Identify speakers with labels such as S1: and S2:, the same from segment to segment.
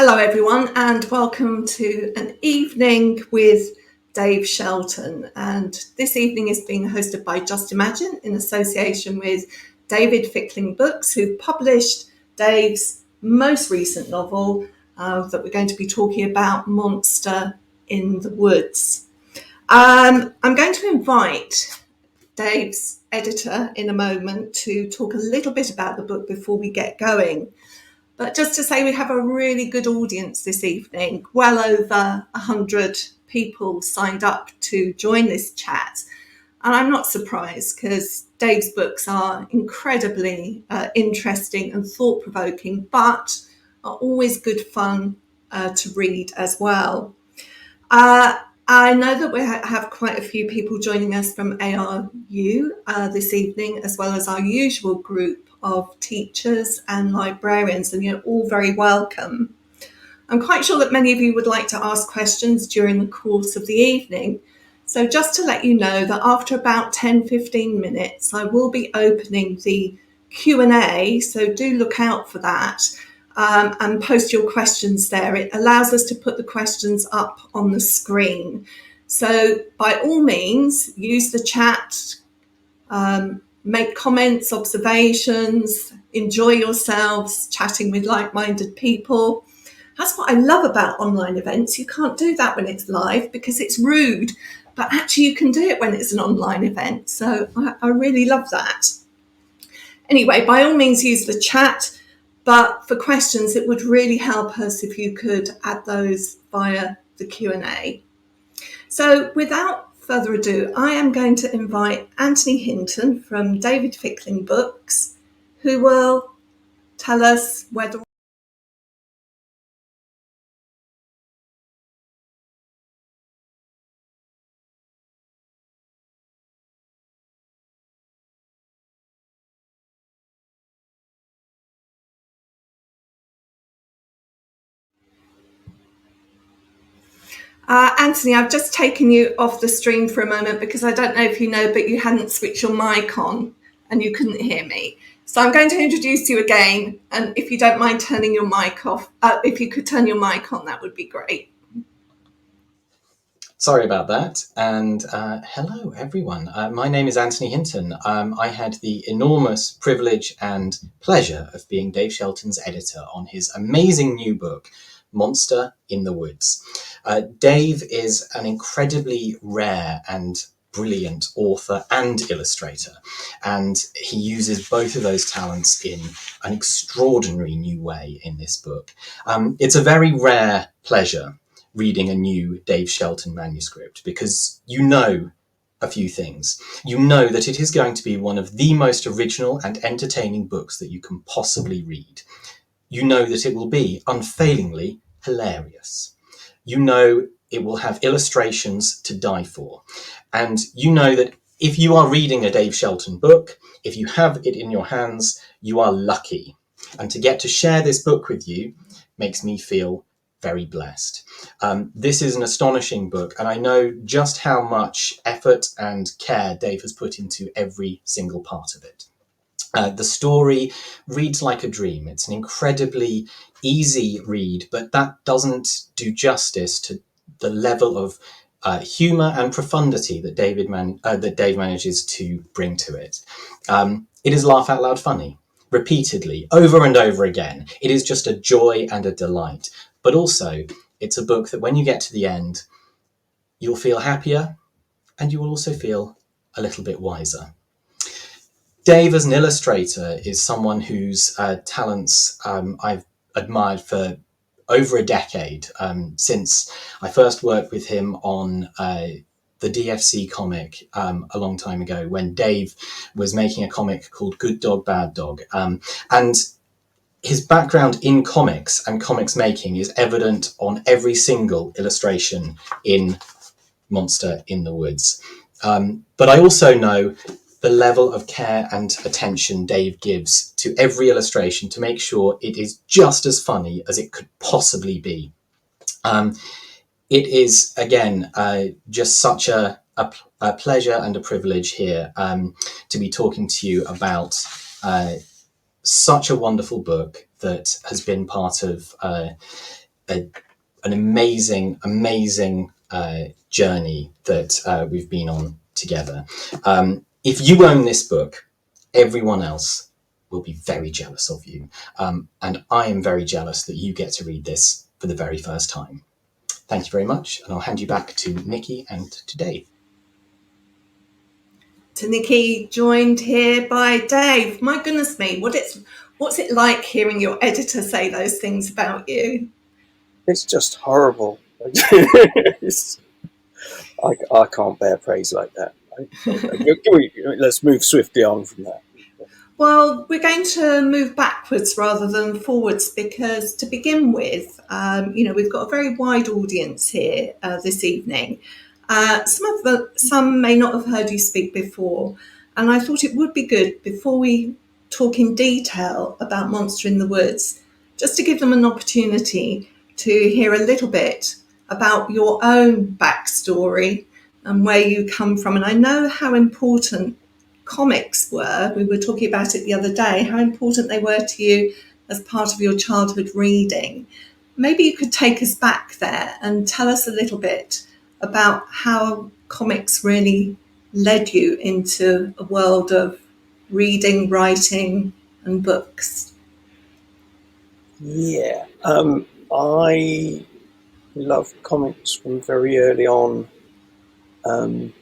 S1: Hello everyone and welcome to an evening with Dave Shelton, and this evening is being hosted by Just Imagine in association with David Fickling Books, who published Dave's most recent novel that we're going to be talking about, Monster in the Woods. I'm going to invite Dave's editor in a moment to talk a little bit about the book before we get going. But just to say, we have a really good audience this evening. Well over 100 people signed up to join this chat. And I'm not surprised because Dave's books are incredibly interesting and thought-provoking, but are always good fun to read as well. I know that we have quite a few people joining us from ARU this evening, as well as our usual group of teachers and librarians, and you're all very welcome. I'm quite sure that many of you would like to ask questions during the course of the evening. So just to let you know that after about 10-15 minutes, I will be opening the Q&A, so do look out for that. And post your questions there. It allows us to put the questions up on the screen. So by all means, use the chat, make comments, observations, enjoy yourselves chatting with like-minded people. That's what I love about online events. You can't do that when it's live because it's rude, but actually you can do it when it's an online event. So I really love that. Anyway, by all means, use the chat. But for questions, it would really help us if you could add those via the Q&A. So without further ado, I am going to invite Anthony Hinton from David Fickling Books, who will tell us whether... Anthony, I've just taken you off the stream for a moment because I don't know if you know, but you hadn't switched your mic on and you couldn't hear me. So I'm going to introduce you again, and if you don't mind turning your mic off, if you could turn your mic on, that would be great.
S2: Sorry about that, and hello everyone. My name is Anthony Hinton. I had the enormous privilege and pleasure of being Dave Shelton's editor on his amazing new book, Monster in the Woods. Dave is an incredibly rare and brilliant author and illustrator, and he uses both of those talents in an extraordinary new way in this book. It's a very rare pleasure reading a new Dave Shelton manuscript because you know a few things. You know that it is going to be one of the most original and entertaining books that you can possibly read. You know that it will be unfailingly hilarious. You know it will have illustrations to die for. And you know that if you are reading a Dave Shelton book, if you have it in your hands, you are lucky. And to get to share this book with you makes me feel very blessed. This is an astonishing book, and I know just how much effort and care Dave has put into every single part of it. The story reads like a dream. It's an incredibly easy read, but that doesn't do justice to the level of humour and profundity that Dave manages to bring to it. It is laugh out loud funny, repeatedly, over and over again. It is just a joy and a delight. But also, it's a book that when you get to the end, you'll feel happier and you will also feel a little bit wiser. Dave, as an illustrator, is someone whose talents I've admired for over a decade, since I first worked with him on the DFC comic a long time ago when Dave was making a comic called Good Dog, Bad Dog. And his background in comics and comics making is evident on every single illustration in Monster in the Woods. But I also know the level of care and attention Dave gives to every illustration to make sure it is just as funny as it could possibly be. It is, again, just such a pleasure and a privilege here to be talking to you about such a wonderful book that has been part of an amazing journey that we've been on together. If you own this book, everyone else will be very jealous of you. And I am very jealous that you get to read this for the very first time. Thank you very much. And I'll hand you back to Nikki and to Dave.
S1: To Nikki, joined here by Dave. My goodness me, what's it like hearing your editor say those things about you?
S3: It's just horrible. I can't bear praise like that. Let's move swiftly on from that.
S1: Well, we're going to move backwards rather than forwards because to begin with, we've got a very wide audience here this evening. Some may not have heard you speak before, and I thought it would be good before we talk in detail about Monster in the Woods, just to give them an opportunity to hear a little bit about your own backstory and where you come from. And I know how important comics were. We were talking about it the other day, how important they were to you as part of your childhood reading. Maybe you could take us back there and tell us a little bit about how comics really led you into a world of reading, writing, and books.
S3: Yeah, I loved comics from very early on, and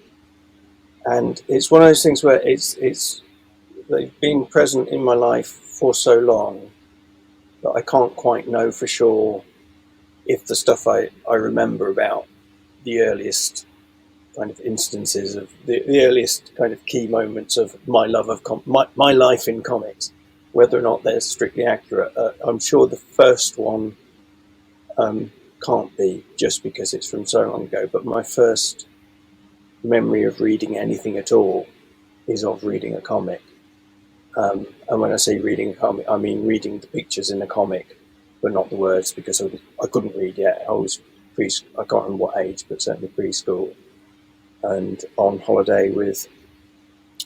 S3: it's one of those things where they've been present in my life for so long that I can't quite know for sure if the stuff I remember about the earliest kind of instances of the earliest kind of key moments of my love of my life in comics, whether or not they're strictly accurate. I'm sure the first one can't be, just because it's from so long ago, but my first memory of reading anything at all is of reading a comic. And when I say reading a comic, I mean reading the pictures in the comic, but not the words, because I couldn't read yet. I was I can't remember what age, but certainly preschool. And on holiday with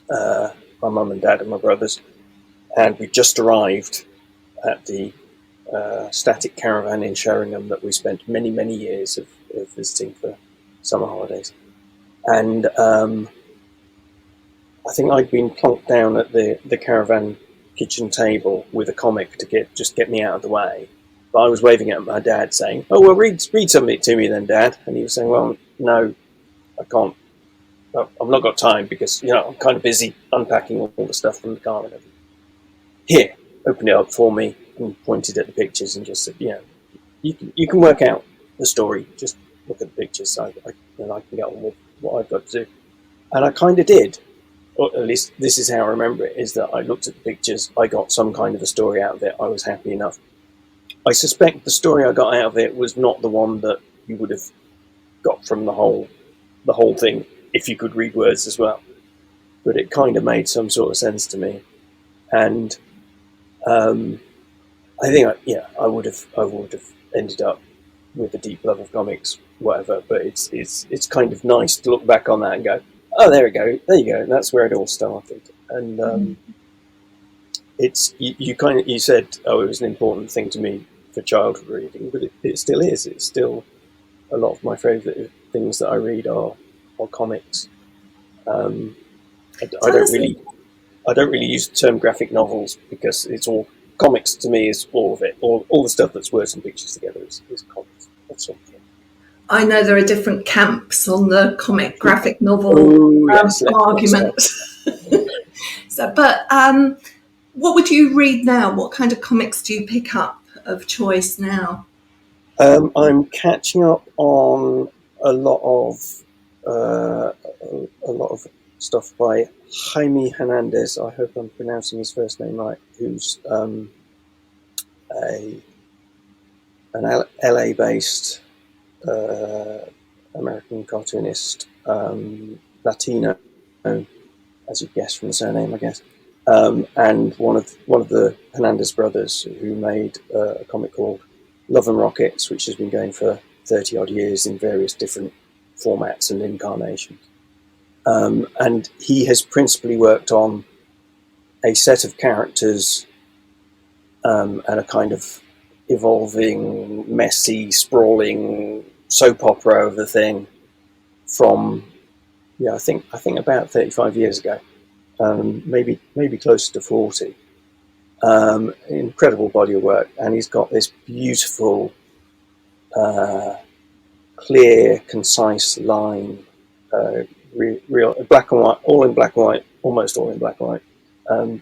S3: my mum and dad and my brothers, and we just arrived at the static caravan in Sheringham that we spent many, many years of visiting for summer holidays. And I think I'd been plonked down at the caravan kitchen table with a comic to get me out of the way. But I was waving at my dad saying, "Oh, well, read something to me then, Dad." And he was saying, "Well, no, I can't. I've not got time because, I'm kind of busy unpacking all the stuff from the car and everything. Here, open it up for me," and pointed at the pictures and just said, you can work out the story. Just look at the pictures so I can get on with what I've got to do." And I kind of did. Or at least this is how I remember it, is that I looked at the pictures, I got some kind of a story out of it, I was happy enough. I suspect the story I got out of it was not the one that you would have got from the whole thing, if you could read words as well. But it kind of made some sort of sense to me. And I think I would have ended up with a deep love of comics, whatever. But it's kind of nice to look back on that and go, "Oh, there you go. That's where it all started." And it's you said, "Oh, it was an important thing to me for childhood reading," but it still is. It's still a lot of my favourite things that I read are comics. I don't really use the term graphic novels because it's all comics to me. Is all of it, all the stuff that's words and pictures together is comics. That's all.
S1: I know there are different camps on the comic graphic novel argument. But what would you read now? What kind of comics do you pick up of choice now?
S3: I'm catching up on a lot of stuff by Jaime Hernandez. I hope I'm pronouncing his first name right. Who's an LA-based American cartoonist, Latino, as you'd guess from the surname, I guess. And one of the Hernandez brothers, who made a comic called Love and Rockets, which has been going for 30 odd years in various different formats and incarnations. And he has principally worked on a set of characters and a kind of evolving, messy, sprawling soap opera of the thing from, I think about 35 years ago, maybe closer to 40. Incredible body of work, and he's got this beautiful, clear, concise line, real black and white, all in black and white, almost all in black and white,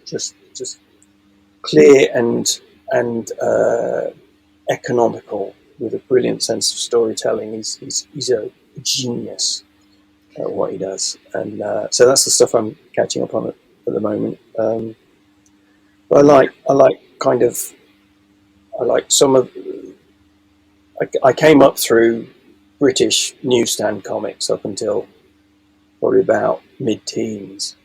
S3: just clear and economical, with a brilliant sense of storytelling. He's a genius at what he does, and so that's the stuff I'm catching up on at the moment. But I like some of. I came up through British newsstand comics up until probably about mid-teens,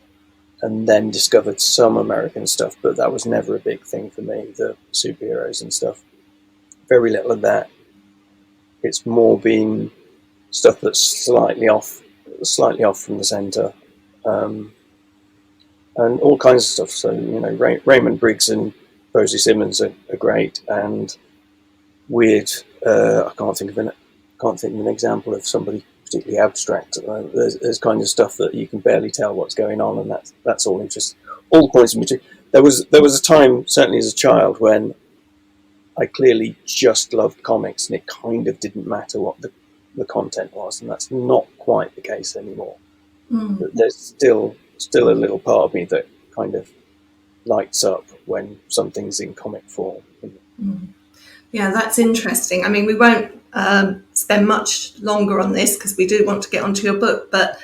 S3: and then discovered some American stuff, but that was never a big thing for me, the superheroes and stuff. Very little of that. It's more been stuff that's slightly off from the centre, and all kinds of stuff. So, Raymond Briggs and Posey Simmons are great, and weird. I can't think of an example of somebody particularly abstract. There's kind of stuff that you can barely tell what's going on, and that's all interesting. All points of material. There was a time, certainly as a child, when I clearly just loved comics, and it kind of didn't matter what the content was, and that's not quite the case anymore. There's still a little part of me that kind of lights up when something's in comic form.
S1: Yeah, that's interesting. I mean, we won't spend much longer on this because we do want to get onto your book, but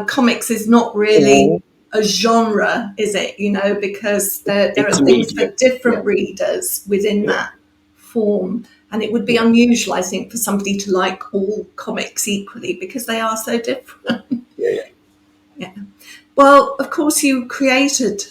S1: comics is not really a genre, is it? Because there are things for different readers within that form. And it would be unusual, I think, for somebody to like all comics equally because they are so different. Yeah. Well, of course, you created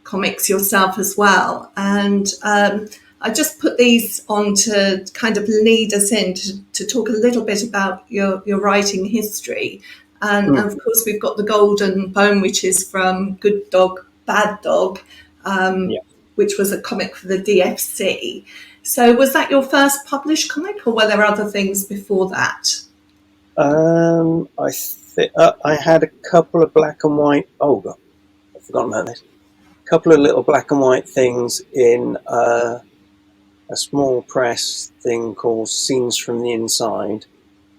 S1: comics yourself as well. And I just put these on to kind of lead us in to talk a little bit about your writing history. And of course, we've got The Golden Bone, which is from Good Dog, Bad Dog, which was a comic for the DFC. So was that your first published comic, or were there other things before that?
S3: I had a couple of black and white. Oh God, I've forgotten about this. A couple of little black and white things in a small press thing called Scenes from the Inside,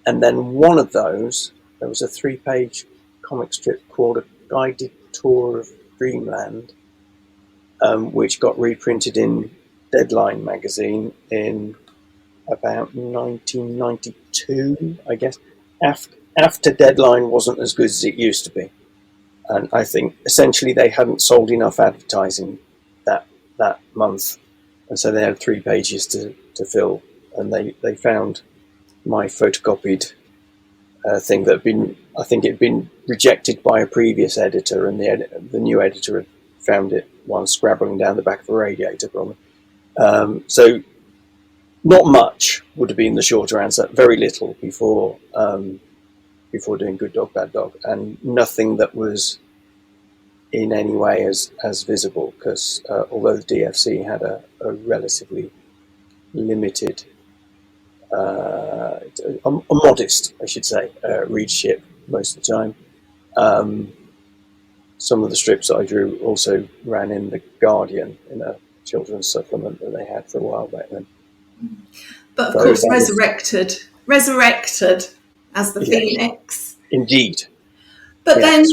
S3: and then one of those, there was a 3-page comic strip called A Guided Tour of Dreamland, which got reprinted in Deadline magazine in about 1992, I guess, after Deadline wasn't as good as it used to be. And I think essentially they hadn't sold enough advertising that month, and so they had 3 pages to fill, and they found my photocopied thing that had been rejected by a previous editor, and the new editor had found it while scrabbling down the back of a radiator probably. So not much would have been the shorter answer. Very little before doing Good Dog, Bad Dog, and nothing that was in any way as visible, because although the DFC had a relatively limited, a modest, I should say, readership most of the time. Some of the strips that I drew also ran in The Guardian in a children's supplement that they had for a while back then.
S1: But of course, resurrected as the Phoenix.
S3: Indeed.
S1: But then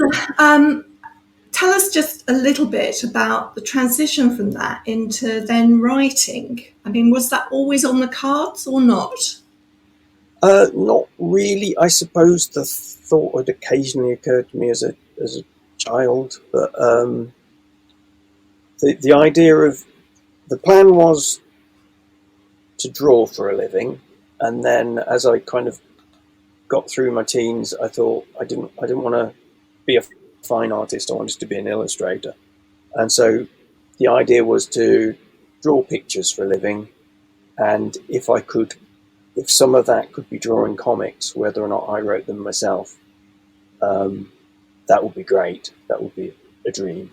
S1: tell us just a little bit about the transition from that into then writing. I mean, was that always on the cards or not?
S3: Not really. I suppose the thought had occasionally occurred to me as a child, but the idea of the plan was to draw for a living, and then as I kind of got through my teens, I thought I didn't want to be a fine artist. I wanted to be an illustrator, and so the idea was to draw pictures for a living, and if some of that could be drawing comics, whether or not I wrote them myself, that would be great. That would be a dream.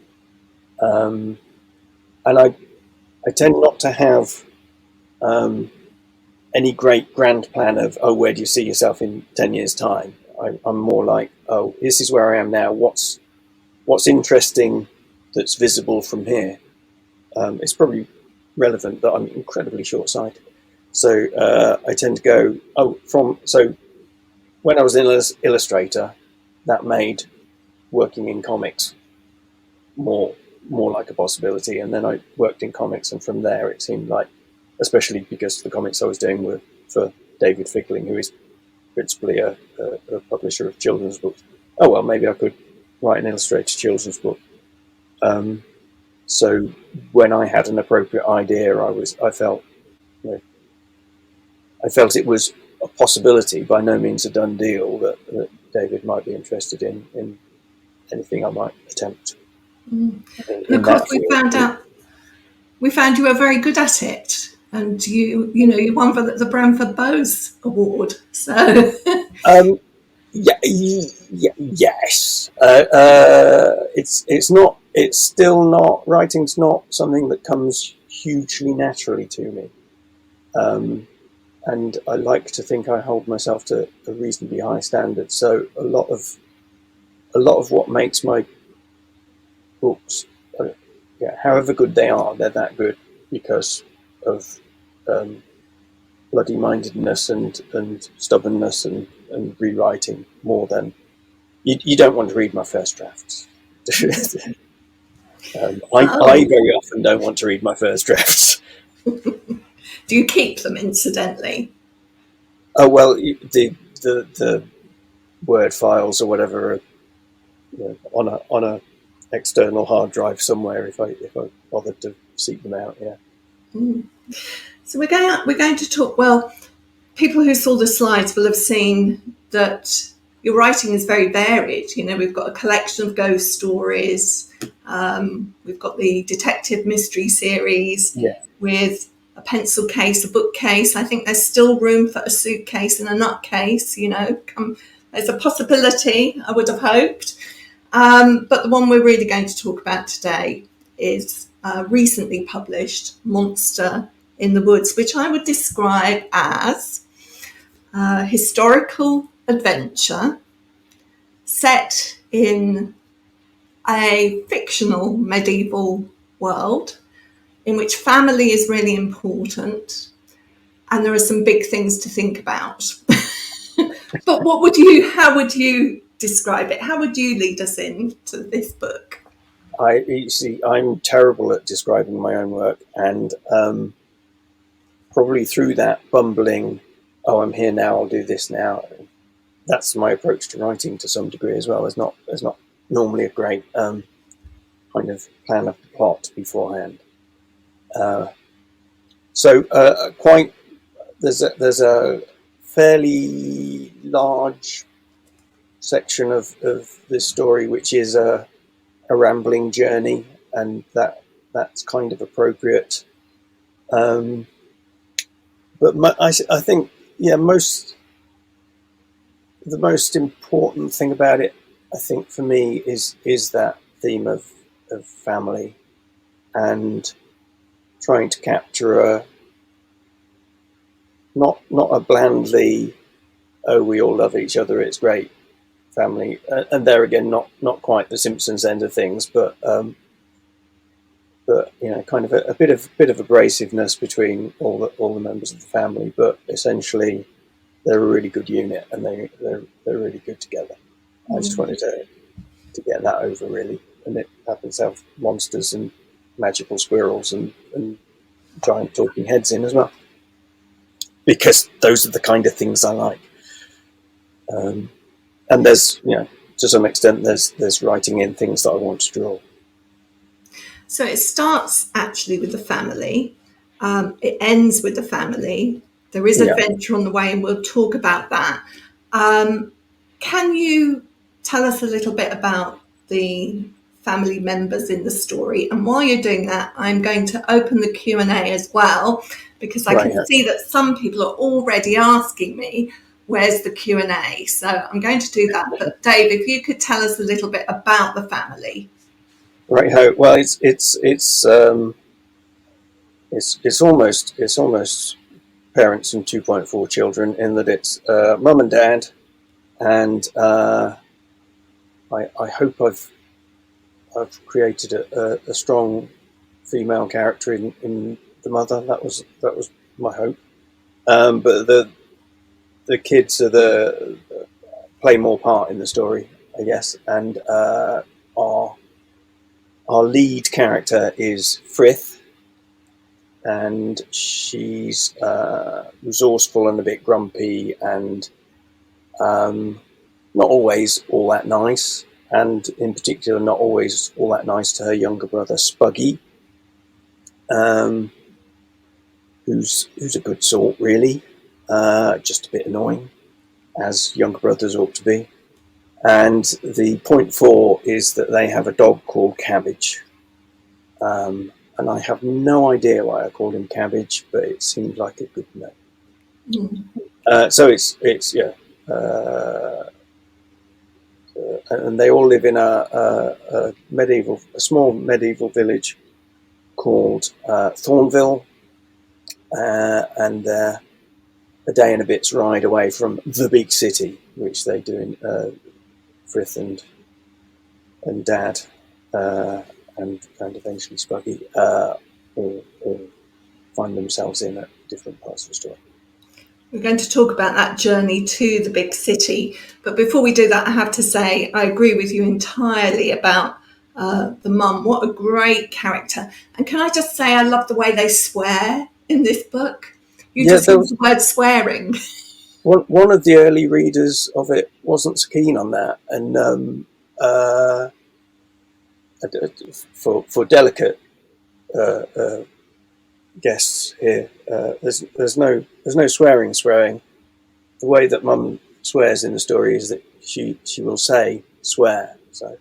S3: And I tend not to have any great grand plan of, oh, where do you see yourself in 10 years' time? I'm more like, oh, this is where I am now. What's interesting that's visible from here? It's probably relevant that I'm incredibly short-sighted. So I tend to go, so when I was an illustrator, that made working in comics more like a possibility. And then I worked in comics, and from there it seemed like, especially because the comics I was doing were for David Fickling, who is principally a publisher of children's books. Oh, well, maybe I could write an illustrated children's book. So when I had an appropriate idea, I felt it was a possibility, by no means a done deal, that David might be interested in anything I might attempt.
S1: And of course, we found you were very good at it, and you won the Branford Bowes Award. So
S3: yes, it's still not, writing's not something that comes hugely naturally to me, and I like to think I hold myself to a reasonably high standard. So a lot of what makes my books, however good they are, they're that good because of bloody-mindedness and stubbornness and rewriting more than... You don't want to read my first drafts. I very often don't want to read my first drafts.
S1: Do you keep them, incidentally?
S3: Oh, well, the Word files or whatever are, on a external hard drive somewhere if I bothered to seek them out. Yeah.
S1: So we're going to talk. Well, people who saw the slides will have seen that your writing is very varied. We've got a collection of ghost stories. We've got the detective mystery series with a pencil case, a bookcase. I think there's still room for a suitcase and a nutcase. There's a possibility, I would have hoped. But the one we're really going to talk about today is recently published Monster in the Woods, which I would describe as historical adventure set in a fictional medieval world in which family is really important, and there are some big things to think about. But how would you describe it? How would you lead us into this book?
S3: I'm terrible at describing my own work, and probably through that bumbling, oh, I'm here now, I'll do this now. That's my approach to writing to some degree as well. There's not normally a great kind of plan of the plot beforehand. There's a fairly large section of this story which is a rambling journey, and that's kind of appropriate. But I think, the most important thing about it, I think, for me is that theme of family, and trying to capture not a blandly, oh, we all love each other, it's great family, and there again, not quite the Simpsons end of things, but kind of a bit of abrasiveness between all the members of the family, but essentially they're a really good unit, and they're really good together. I just wanted to get that over, really, and it happens to have monsters and magical squirrels and giant talking heads in as well, because those are the kind of things I like. And there's, to some extent, there's writing in things that I want to draw.
S1: So it starts actually with the family. It ends with the family. There is adventure on the way, and we'll talk about that. Can you tell us a little bit about the family members in the story? And while you're doing that, I'm going to open the Q&A as well, because I can see that some people are already asking me, where's the Q&A? So I'm going to do that. But Dave, if you could tell us a little bit about the family.
S3: Right. Well, it's it's almost parents and 2.4 children, in that it's mum and dad, and I hope I've created a strong female character in the mother. That was my hope. But the kids play more part in the story, I guess. And our lead character is Frith, and she's resourceful and a bit grumpy, and not always all that nice, and in particular not always all that nice to her younger brother Spuggy, who's a good sort, really, just a bit annoying, as younger brothers ought to be. And the point 4 is that they have a dog called Cabbage, and I have no idea why I called him Cabbage, but it seemed like a good name. So it's yeah. And they all live in a small medieval village called Thornville, and they're a day and a bit's ride away from the big city, which they do in Frith and Dad, and eventually Spuggy, all find themselves in at different parts of the story.
S1: We're going to talk about that journey to the big city. But before we do that, I have to say, I agree with you entirely about the mum. What a great character. And can I just say, I love the way they swear in this book. You just use the word swearing.
S3: One of the early readers of it wasn't so keen on that. And for delicate guests here, there's no swearing. The way that mum swears in the story is that she will say swear, so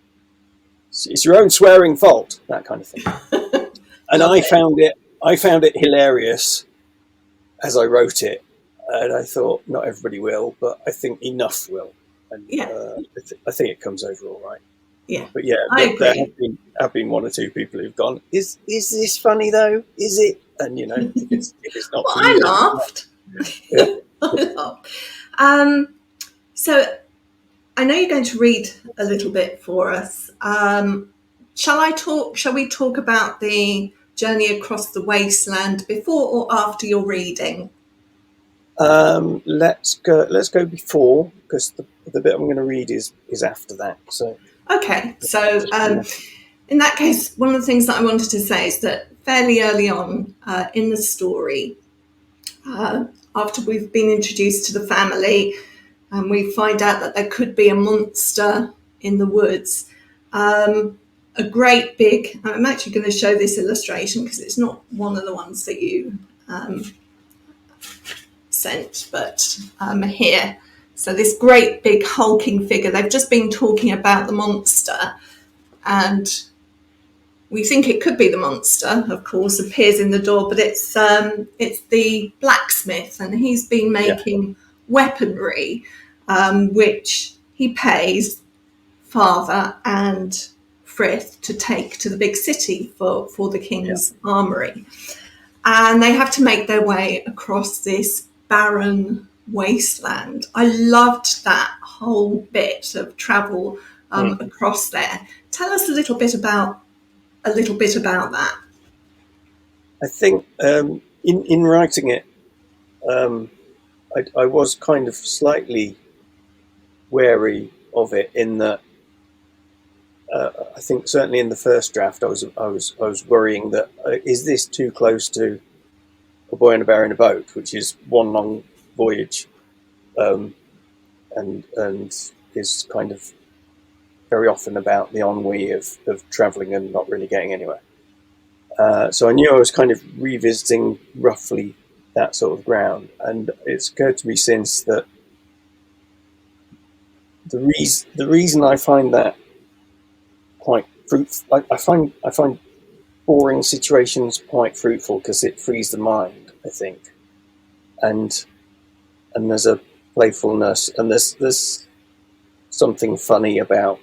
S3: it's your own swearing fault, that kind of thing. And I found it hilarious as I wrote it, and I thought not everybody will, but I think enough will, and I think it comes over all right.
S1: Yeah,
S3: but yeah, there have been one or two people who've gone, is this funny though? Is it? And if it's not,
S1: well, I laughed.
S3: Yeah.
S1: I laughed. So I know you're going to read a little bit for us. Shall we talk about the journey across the wasteland before or after your reading?
S3: Let's go before, because the bit I'm going to read is after that. So
S1: okay. So in that case, one of the things that I wanted to say is that fairly early on in the story, after we've been introduced to the family, and we find out that there could be a monster in the woods. A great big, I'm actually going to show this illustration because it's not one of the ones that you sent, but here. So this great big hulking figure, they've just been talking about the monster, and we think it could be the monster, of course, appears in the door, but it's the blacksmith, and he's been making weaponry, which he pays Father and Frith to take to the big city for the king's armoury. And they have to make their way across this barren wasteland. I loved that whole bit of travel across there. Tell us a little bit about that.
S3: I think in writing it, I was kind of slightly wary of it, in that I think certainly in the first draft I was worrying that is this too close to A Boy and a Bear in a Boat, which is one long voyage, and is kind of very often about the ennui of travelling and not really getting anywhere. So I knew I was kind of revisiting roughly that sort of ground, and it's occurred to me since that the reason I find that quite fruitful, I find boring situations quite fruitful, because it frees the mind, I think, and there's a playfulness, and there's something funny about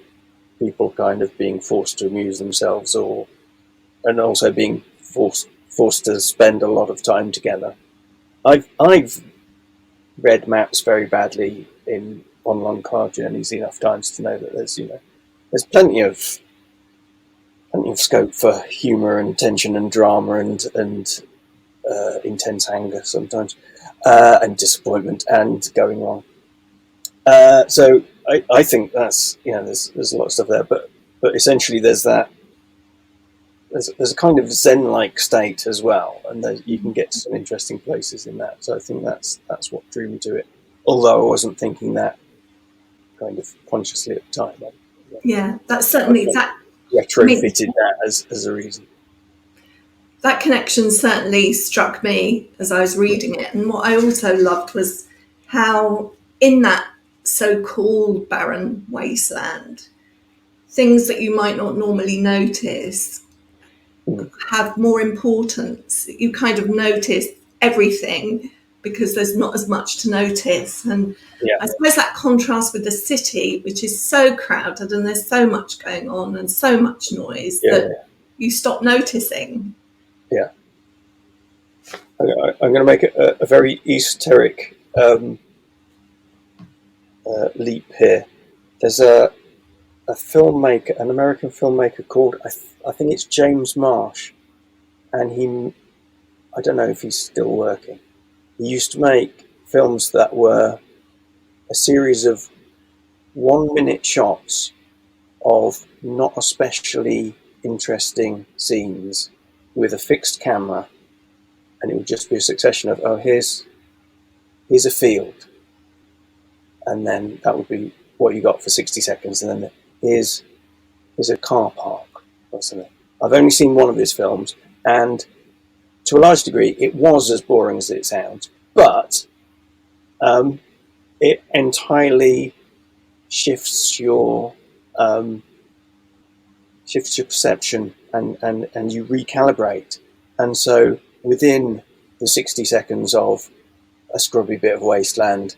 S3: people kind of being forced to amuse themselves, and also being forced forced to spend a lot of time together. I've read maps very badly on long car journeys enough times to know that there's plenty of scope for humour and tension and drama and intense anger sometimes, and disappointment and going wrong. So I think that's, there's a lot of stuff there, but essentially there's a kind of Zen-like state as well, and you can get to some interesting places in that. So I think that's what drew me to it, although I wasn't thinking that kind of consciously at the time.
S1: Yeah, that's certainly that.
S3: Retrofitted that as a reason.
S1: That connection certainly struck me as I was reading it. And what I also loved was how in that so-called barren wasteland, things that you might not normally notice have more importance. You kind of notice everything because there's not as much to notice. And I suppose that contrast with the city, which is so crowded and there's so much going on and so much noise that you stop noticing. Yeah.
S3: I'm going to make a very esoteric leap here. There's a filmmaker, an American filmmaker called, I think it's James Marsh, and I don't know if he's still working. He used to make films that were a series of 1-minute shots of not especially interesting scenes with a fixed camera, and it would just be a succession of, here's a field, and then that would be what you got for 60 seconds, and then here's a car park or something. I've only seen one of his films, and to a large degree it was as boring as it sounds, but it entirely shifts your perception, and you recalibrate. And so within the 60 seconds of a scrubby bit of wasteland,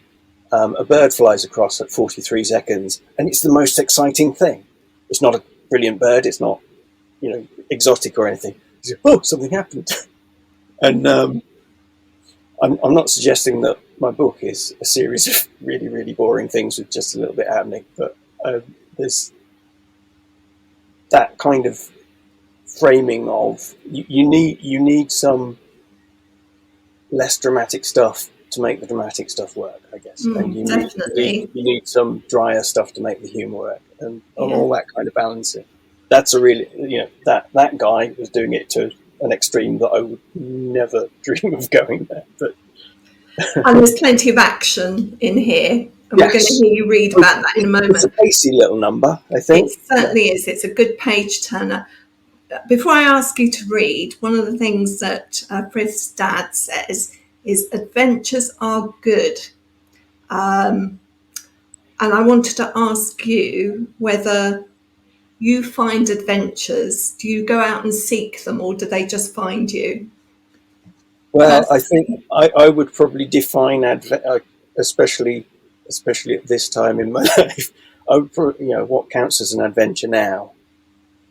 S3: a bird flies across at 43 seconds, and it's the most exciting thing. It's not a brilliant bird, it's not, exotic or anything. You say, oh, something happened. And I'm not suggesting that my book is a series of really, really boring things with just a little bit happening, but there's that kind of framing of you need some less dramatic stuff to make the dramatic stuff work, I guess. And you need some drier stuff to make the humour work, and all that kind of balancing. That's a really, that guy was doing it to an extreme that I would never dream of going there. But
S1: and there's plenty of action in here, and we're going to hear you read about that in a moment.
S3: It's a pacey little number, I think.
S1: It certainly is. It's a good page turner. Before I ask you to read, one of the things that Frith's dad says is adventures are good. And I wanted to ask you whether you find adventures, do you go out and seek them, or do they just find you?
S3: Well, I think I would probably define especially at this time in my life, I would probably, what counts as an adventure now.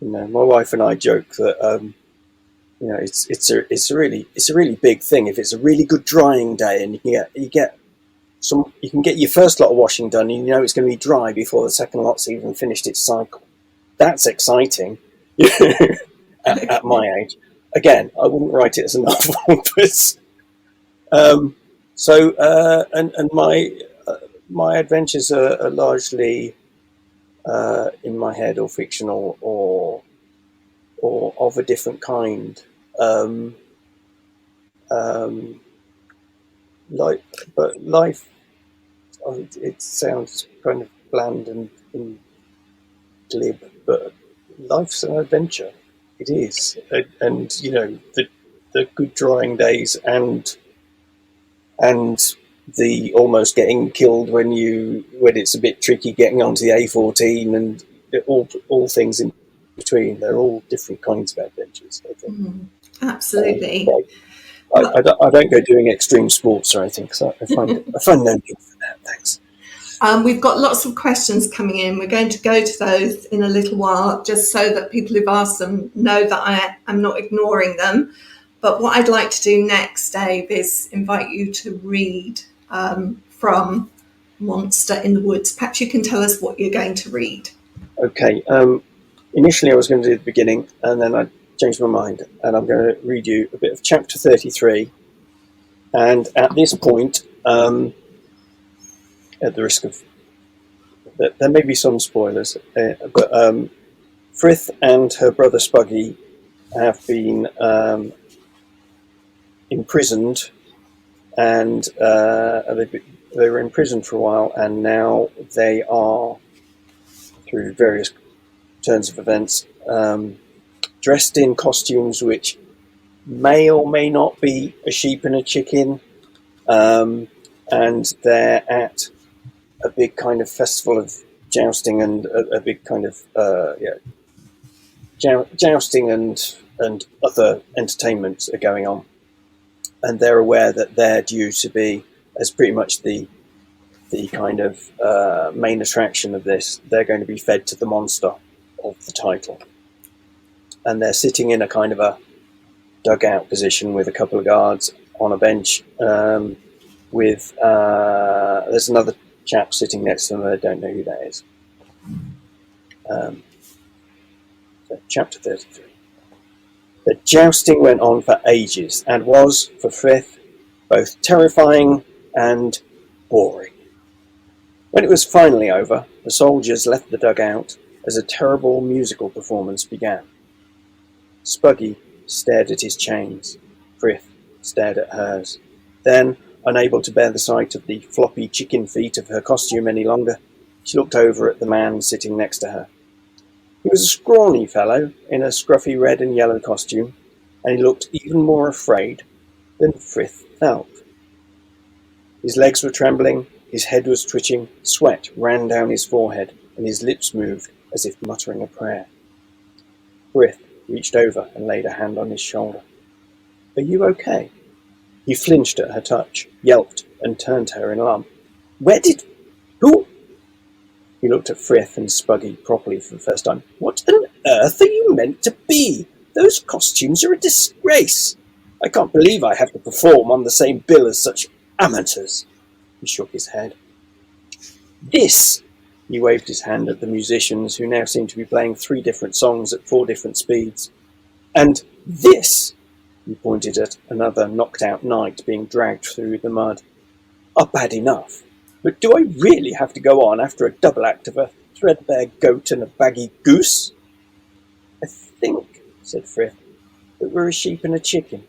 S3: My wife and I joke that it's a really big thing if it's a really good drying day and you can get your first lot of washing done, and it's going to be dry before the second lot's even finished its cycle. That's exciting at my age. Again, I wouldn't write it as a novel, but and my adventures are largely in my head, or fictional, or of a different kind. But life, it sounds kind of bland and glib, but life's an adventure. It is, and the good drying days and the almost getting killed when it's a bit tricky getting onto the A14, and all things in between. They're all different kinds of adventures, I think.
S1: Absolutely.
S3: I don't go doing extreme sports or anything, because I find no need for that. Thanks.
S1: We've got lots of questions coming in. We're going to go to those in a little while, just so that people who've asked them know that I am not ignoring them. But what I'd like to do next, Dave, is invite you to read from Monster in the Woods. Perhaps you can tell us what you're going to read.
S3: Okay. Initially, I was going to do the beginning, and then I changed my mind, and I'm going to read you a bit of chapter 33. And at this point, at the risk of... there may be some spoilers, but Frith and her brother Spuggy have been imprisoned, and they were imprisoned for a while, and now they are, through various turns of events, dressed in costumes which may or may not be a sheep and a chicken, and they're at a big kind of festival of jousting, and a big kind of jousting and other entertainments are going on, and they're aware that they're due to be, as pretty much the kind of main attraction of this, they're going to be fed to the monster of the title, and they're sitting in a kind of a dugout position with a couple of guards on a bench, with there's another chap sitting next to them. I don't know who that is. So chapter 33. The jousting went on for ages, and was, for Frith, both terrifying and boring. When it was finally over, the soldiers left the dugout as a terrible musical performance began. Spuggy stared at his chains. Frith stared at hers. Then, unable to bear the sight of the floppy chicken feet of her costume any longer, she looked over at the man sitting next to her. He was a scrawny fellow in a scruffy red and yellow costume, and he looked even more afraid than Frith felt. His legs were trembling, his head was twitching, sweat ran down his forehead, and his lips moved as if muttering a prayer. Frith reached over and laid a hand on his shoulder. "Are you okay?" He flinched at her touch, yelped, and turned to her in alarm. Who? He looked at Frith and Spuggy properly for the first time. "What on earth are you meant to be? Those costumes are a disgrace. I can't believe I have to perform on the same bill as such amateurs." He shook his head. "This," he waved his hand at the musicians, who now seemed to be playing 3 different songs at 4 different speeds. "And this," he pointed at another knocked-out knight being dragged through the mud, "are bad enough. But do I really have to go on after a double act of a threadbare goat and a baggy goose?" "I think," said Frith, "that we're a sheep and a chicken."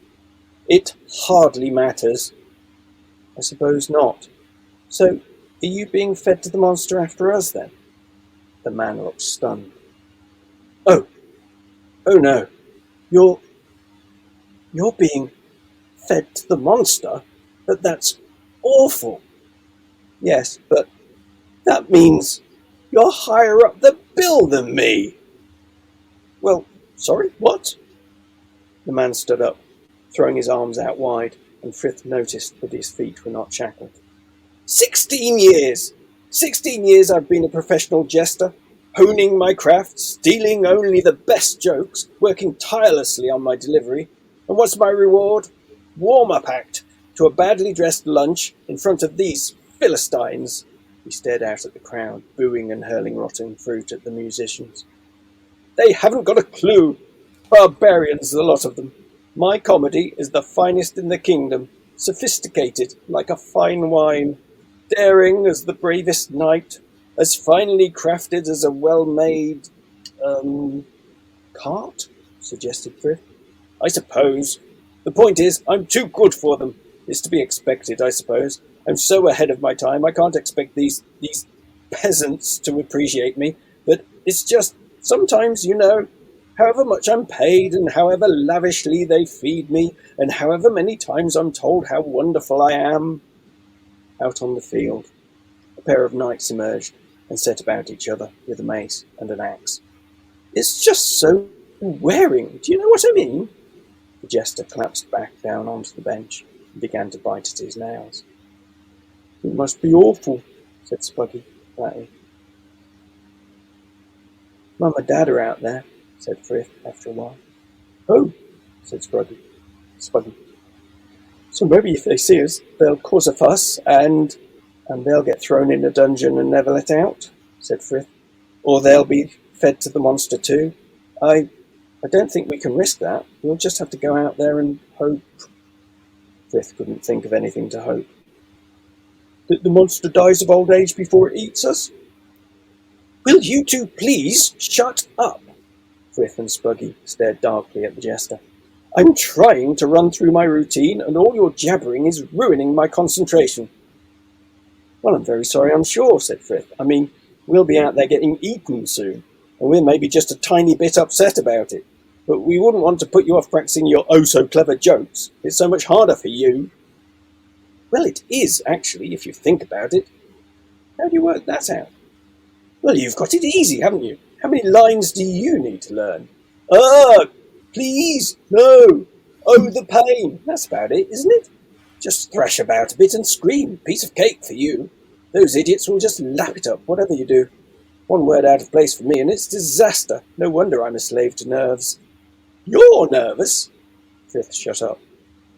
S3: "It hardly matters." "I suppose not. So, are you being fed to the monster after us, then?" The man looked stunned. Oh no. You're being fed to the monster? But that's awful." "Yes, but that means you're higher up the bill than me." "Well, sorry, what?" The man stood up, throwing his arms out wide, and Frith noticed that his feet were not shackled. 16 years! 16 years I've been a professional jester, honing my craft, stealing only the best jokes, working tirelessly on my delivery. And what's my reward? Warm-up act to a badly dressed lunch in front of these Philistines." He stared out at the crowd, booing and hurling rotten fruit at the musicians. "They haven't got a clue. Barbarians, the lot of them. My comedy is the finest in the kingdom, sophisticated like a fine wine, daring as the bravest knight, as finely crafted as a well-made, cart?" suggested Frith. "I suppose. The point is, I'm too good for them. It's to be expected, I suppose. I'm so ahead of my time, I can't expect these peasants to appreciate me. But it's just, sometimes, you know, however much I'm paid, and however lavishly they feed me, and however many times I'm told how wonderful I am." Out on the field, a pair of knights emerged and set about each other with a mace and an axe. "It's just so wearing, do you know what I mean?" The jester collapsed back down onto the bench and began to bite at his nails. "It must be awful," said Spuggy flatly. "Mum and Dad are out there," said Frith after a while. "Oh," said Spuggy. Spuggy. So maybe if they see us, they'll cause a fuss, and they'll get thrown in a dungeon and never let out, said Frith. Or they'll be fed to the monster too. I don't think we can risk that. We'll just have to go out there and hope. Frith couldn't think of anything to hope. That the monster dies of old age before it eats us? Will you two please shut up? Frith and Spuggy stared darkly at the jester. I'm trying to run through my routine, and all your jabbering is ruining my concentration. Well, I'm very sorry, I'm sure, said Frith. I mean, we'll be out there getting eaten soon, and we're maybe just a tiny bit upset about it. But we wouldn't want to put you off practicing your oh-so-clever jokes. It's so much harder for you. Well, it is, actually, if you think about it. How do you work that out? Well, you've got it easy, haven't you? How many lines do you need to learn? Please, no. Oh, the pain. That's about it, isn't it? Just thrash about a bit and scream. Piece of cake for you. Those idiots will just lap it up, whatever you do. One word out of place for me, and it's disaster. No wonder I'm a slave to nerves. You're nervous? Frith shut up.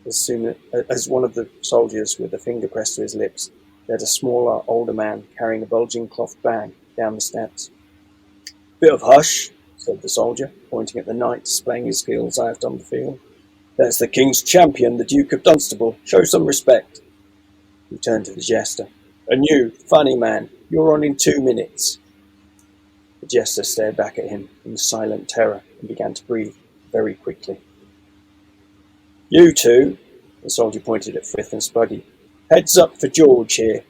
S3: As soon as one of the soldiers, with a finger pressed to his lips, led a smaller, older man carrying a bulging cloth bag down the steps. Bit of hush, said the soldier, pointing at the knight displaying his skills out on the field. That's the king's champion, the Duke of Dunstable. Show some respect. He turned to the jester. And you, funny man, you're on in 2 minutes. The jester stared back at him in silent terror and began to breathe very quickly. You two, the soldier pointed at Frith and Spuggy. Heads up for George here.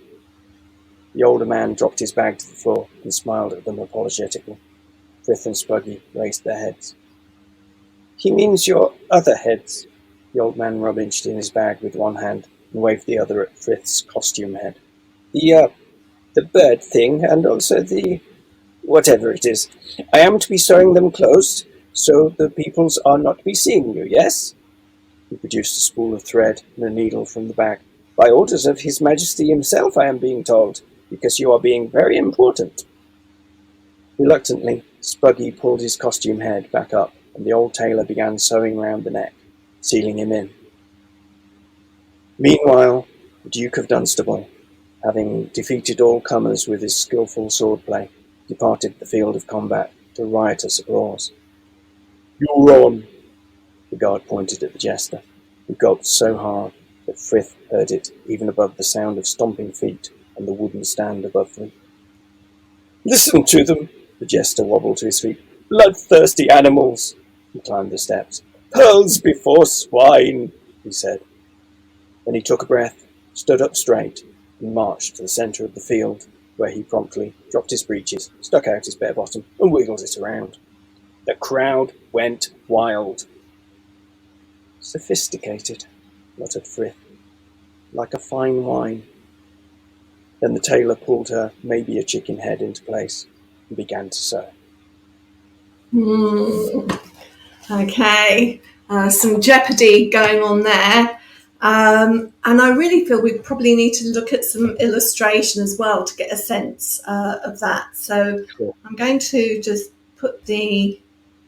S3: The older man dropped his bag to the floor and smiled at them apologetically. Frith and Spuggy raised their heads. He means your other heads. The old man rummaged in his bag with one hand and waved the other at Frith's costume head. The bird thing, and also the whatever it is. I am to be sewing them close, so the peoples are not to be seeing you, yes? He produced a spool of thread and a needle from the bag. By orders of His Majesty himself, I am being told, because you are being very important. Reluctantly, Spuggy pulled his costume head back up, and the old tailor began sewing round the neck, sealing him in. Meanwhile, the Duke of Dunstable, having defeated all comers with his skilful swordplay, departed the field of combat to riotous applause. You're on! The guard pointed at the jester, who gulped so hard that Frith heard it even above the sound of stomping feet on the wooden stand above them. Listen to them! The jester wobbled to his feet. Bloodthirsty animals! He climbed the steps. Pearls before swine! He said. Then he took a breath, stood up straight, and marched to the centre of the field, where he promptly dropped his breeches, stuck out his bare bottom, and wiggled it around. The crowd went wild. Sophisticated, muttered Frith, like a fine wine. Then the tailor pulled her maybe a chicken head into place and began to sew.
S1: Okay, some jeopardy going on there. And I really feel we probably need to look at some illustration as well to get a sense of that. So
S3: Cool.
S1: I'm going to just put the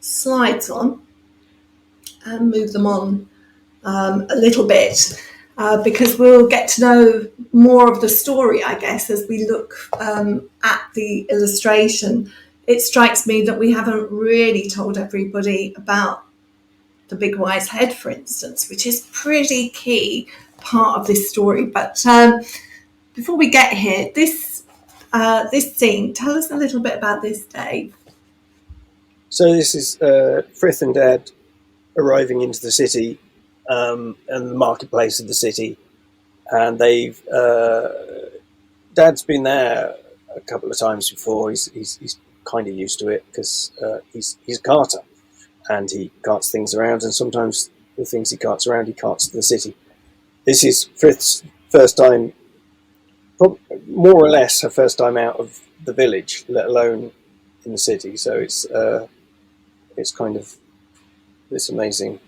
S1: slides on and move them on a little bit because we'll get to know more of the story, I guess, as we look at the illustration. It strikes me that we haven't really told everybody about the big wise head, for instance, which is pretty key part of this story. But before we get here, this scene, tell us a little bit about this, Dave.
S3: So this is Frith and Dad arriving into the city and the marketplace of the city, and they've Dad's been there a couple of times before. He's kind of used to it because he's a carter, and he carts things around, and sometimes the things he carts around he carts to the city. This is Frith's first time, more or less her first time out of the village, let alone in the city. So it's kind of this amazing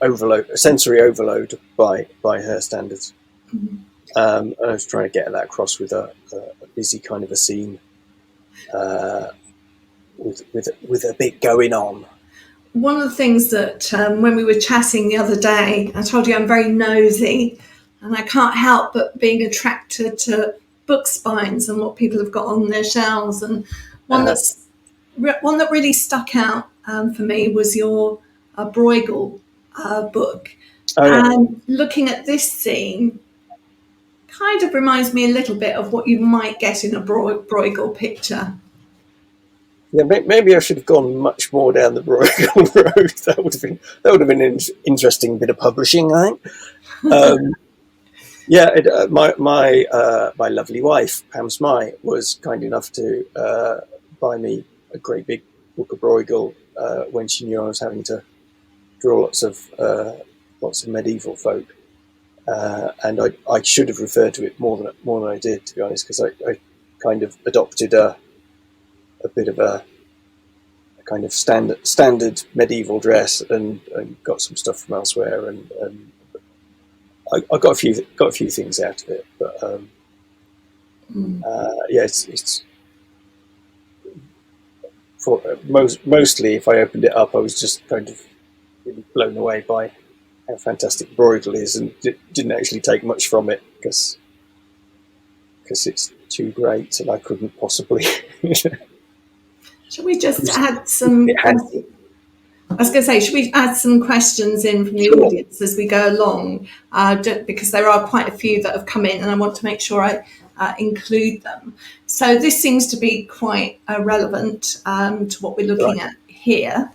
S3: overload, sensory overload by her standards.
S1: Mm-hmm.
S3: I was trying to get that across with a busy kind of a scene with a bit going on.
S1: one of the things that when we were chatting the other day, I told you I'm very nosy, and I can't help but being attracted to book spines and what people have got on their shelves. And one one that really stuck out for me was your Bruegel book.
S3: Oh, yeah.
S1: And looking at this scene kind of reminds me a little bit of what you might get in a Bruegel picture.
S3: Yeah, maybe I should have gone much more down the Bruegel road. That would have been an interesting bit of publishing, I think. My lovely wife Pam Smythe was kind enough to buy me a great big book of Bruegel when she knew I was having to draw lots of medieval folk, and I should have referred to it more than I did, to be honest, because I kind of adopted a bit of a kind of standard medieval dress and got some stuff from elsewhere, and I got a few things out of it, but it's for mostly, if I opened it up, I was just kind of really blown away by how fantastic Bruegel is, and didn't actually take much from it because it's too great, and I couldn't possibly.
S1: Shall we just add some? I was going to say, should we add some questions in from the audience as we go along? Because there are quite a few that have come in, and I want to make sure I include them. So this seems to be quite relevant to what we're looking at here.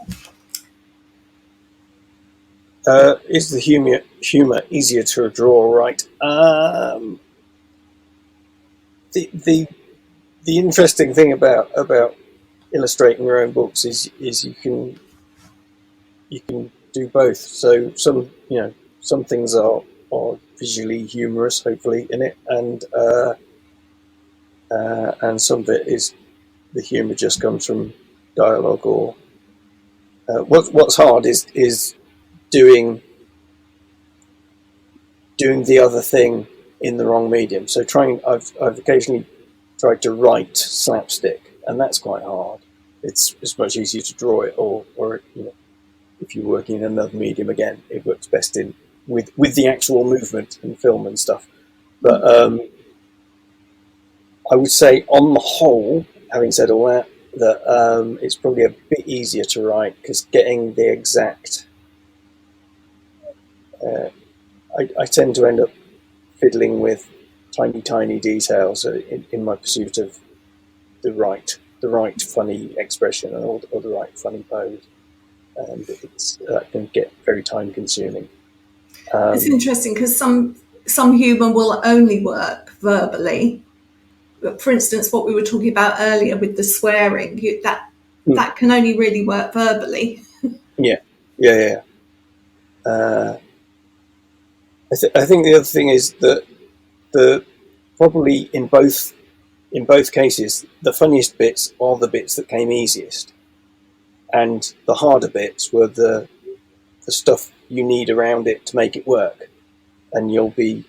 S3: Is the humour easier to draw? Right. The interesting thing about illustrating your own books is you can do both. So some things are visually humorous, hopefully, in it, and some of it is the humour just comes from dialogue, or what's hard is doing the other thing in the wrong medium. So I've occasionally tried to write slapstick, and that's quite hard. It's much easier to draw it, or if you're working in another medium, again, it works best with the actual movement and film and stuff. But I would say, on the whole, having said all that, it's probably a bit easier to write, because getting the exact... I tend to end up fiddling with tiny details in my pursuit of the right funny expression or the right funny pose, and that can get very time consuming.
S1: It's interesting because some humour will only work verbally. But for instance, what we were talking about earlier with the swearing, that can only really work verbally.
S3: Yeah. I think the other thing is that probably in both cases, the funniest bits are the bits that came easiest, and the harder bits were the stuff you need around it to make it work. And you'll be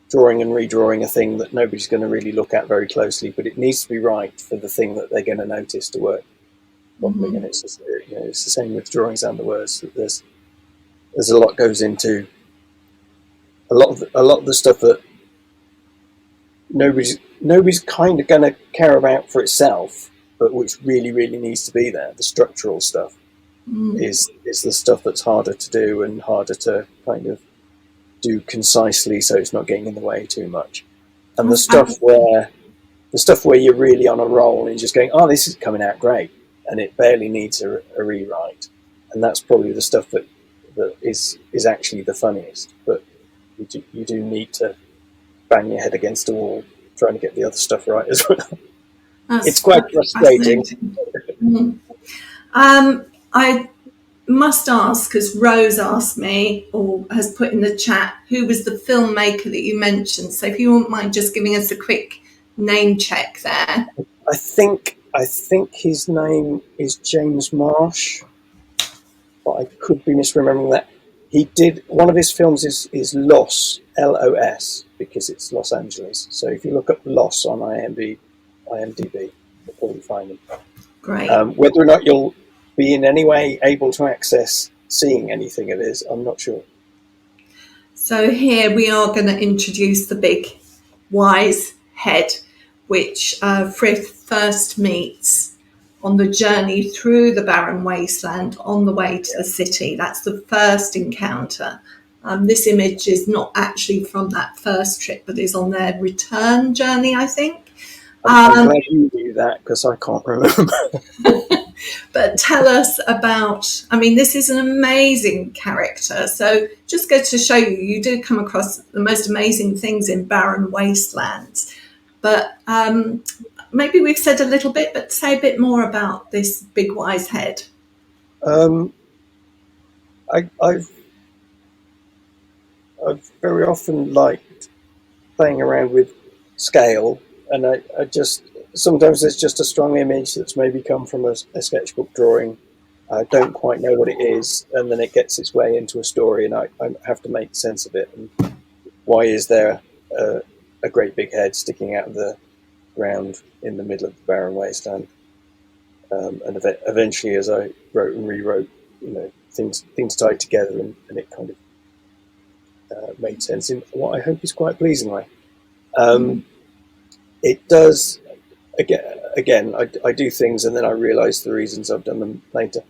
S3: drawing and redrawing a thing that nobody's going to really look at very closely, but it needs to be right for the thing that they're going to notice to work properly. Mm-hmm. And it's the same with drawings and the words. That there's a lot goes into a lot of the stuff that nobody's kind of going to care about for itself, but which really needs to be there. The structural stuff is the stuff that's harder to do and harder to kind of do concisely, so it's not getting in the way too much. And the stuff where you're really on a roll and you're just going, oh, this is coming out great, and it barely needs a rewrite, and that's probably the stuff that is actually the funniest. But you do need to bang your head against the wall trying to get the other stuff right as well. It's quite frustrating.
S1: I must ask, because Rose asked me, or has put in the chat, who was the filmmaker that you mentioned. So if you wouldn't mind just giving us a quick name check there.
S3: I think his name is James Marsh, but I could be misremembering that. He did, one of his films is Los, L-O-S, because it's Los Angeles. So if you look up Los on IMDb, you'll probably find him.
S1: Great.
S3: Whether or not you'll be in any way able to access seeing anything of his. I'm not sure.
S1: So here we are going to introduce the big wise head, which Frith first meets on the journey through the barren wasteland on the way to the city. That's the first encounter. This image is not actually from that first trip, but is on their return journey, I think.
S3: I'm glad you knew that, because I can't remember.
S1: But tell us about, I mean, this is an amazing character. So just go to show you, you do come across the most amazing things in barren wastelands. But maybe we've said a little bit, but say a bit more about this big wise head.
S3: I've very often liked playing around with scale, and I just, sometimes it's just a strong image that's maybe come from a sketchbook drawing. I don't quite know what it is, and then it gets its way into a story, and I have to make sense of it. And why is there a great big head sticking out of the ground in the middle of the barren wasteland? And eventually, as I wrote and rewrote, things tied together, and it kind of made sense in what I hope is quite a pleasing way. It does. Again, I do things, and then I realise the reasons I've done them later.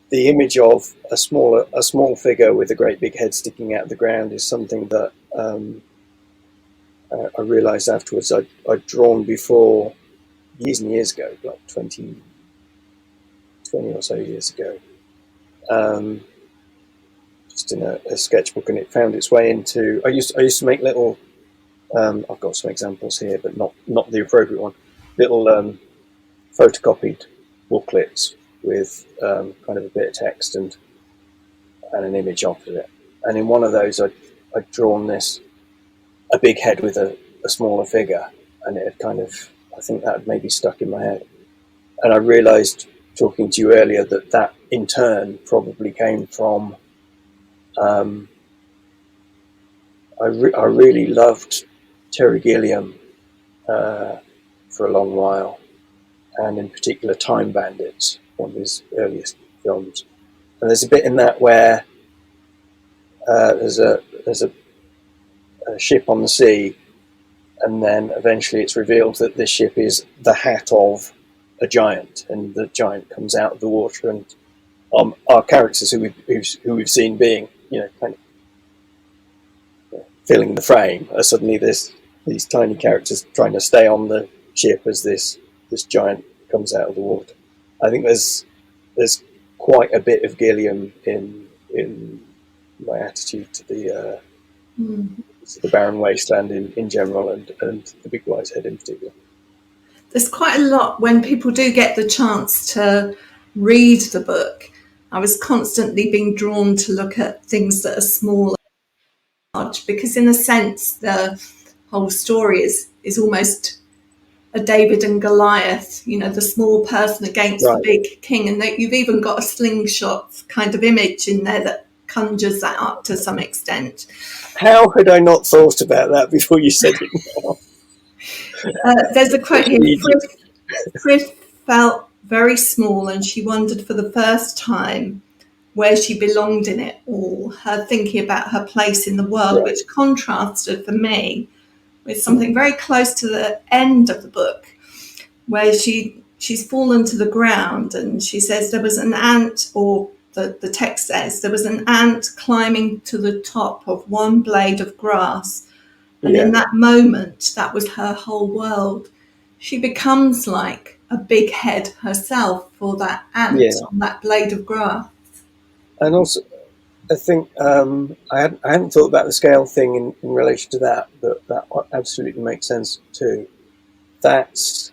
S3: The image of a small figure with a great big head sticking out of the ground is something that I realised afterwards I'd drawn before, years and years ago, like 20 or so years ago, just in a sketchbook, and it found its way into. I used to make little. I've got some examples here, but not the appropriate one. Little photocopied booklets with kind of a bit of text and an image of it. And in one of those, I'd drawn a big head with a smaller figure, and it had kind of, I think that had maybe stuck in my head. And I realised, talking to you earlier, that in turn probably came from. I really loved Terry Gilliam for a long while, and in particular Time Bandits, one of his earliest films. And there's a bit in that where there's a ship on the sea, and then eventually it's revealed that this ship is the hat of a giant, and the giant comes out of the water, and our characters who we've seen being, kind of filling the frame, are suddenly these tiny characters trying to stay on the ship as this giant comes out of the water. I think there's quite a bit of Gilliam in my attitude to the barren wasteland in general, and the big wise head in particular.
S1: There's quite a lot when people do get the chance to read the book. I was constantly being drawn to look at things that are small, because in a sense the whole story is almost a David and Goliath, the small person against the big king, and that you've even got a slingshot kind of image in there that conjures that up to some extent.
S3: How had I not thought about that before you said it now?
S1: There's a quote here. Frith felt very small, and she wondered for the first time where she belonged in it all, her thinking about her place in the world, which contrasted for me with something very close to the end of the book, where she's fallen to the ground, and she says there was an ant, or the text says there was an ant climbing to the top of one blade of grass, and in that moment, that was her whole world. She becomes like a big head herself for that ant on that blade of grass.
S3: And also, I think I hadn't thought about the scale thing in relation to that, but that absolutely makes sense too. That's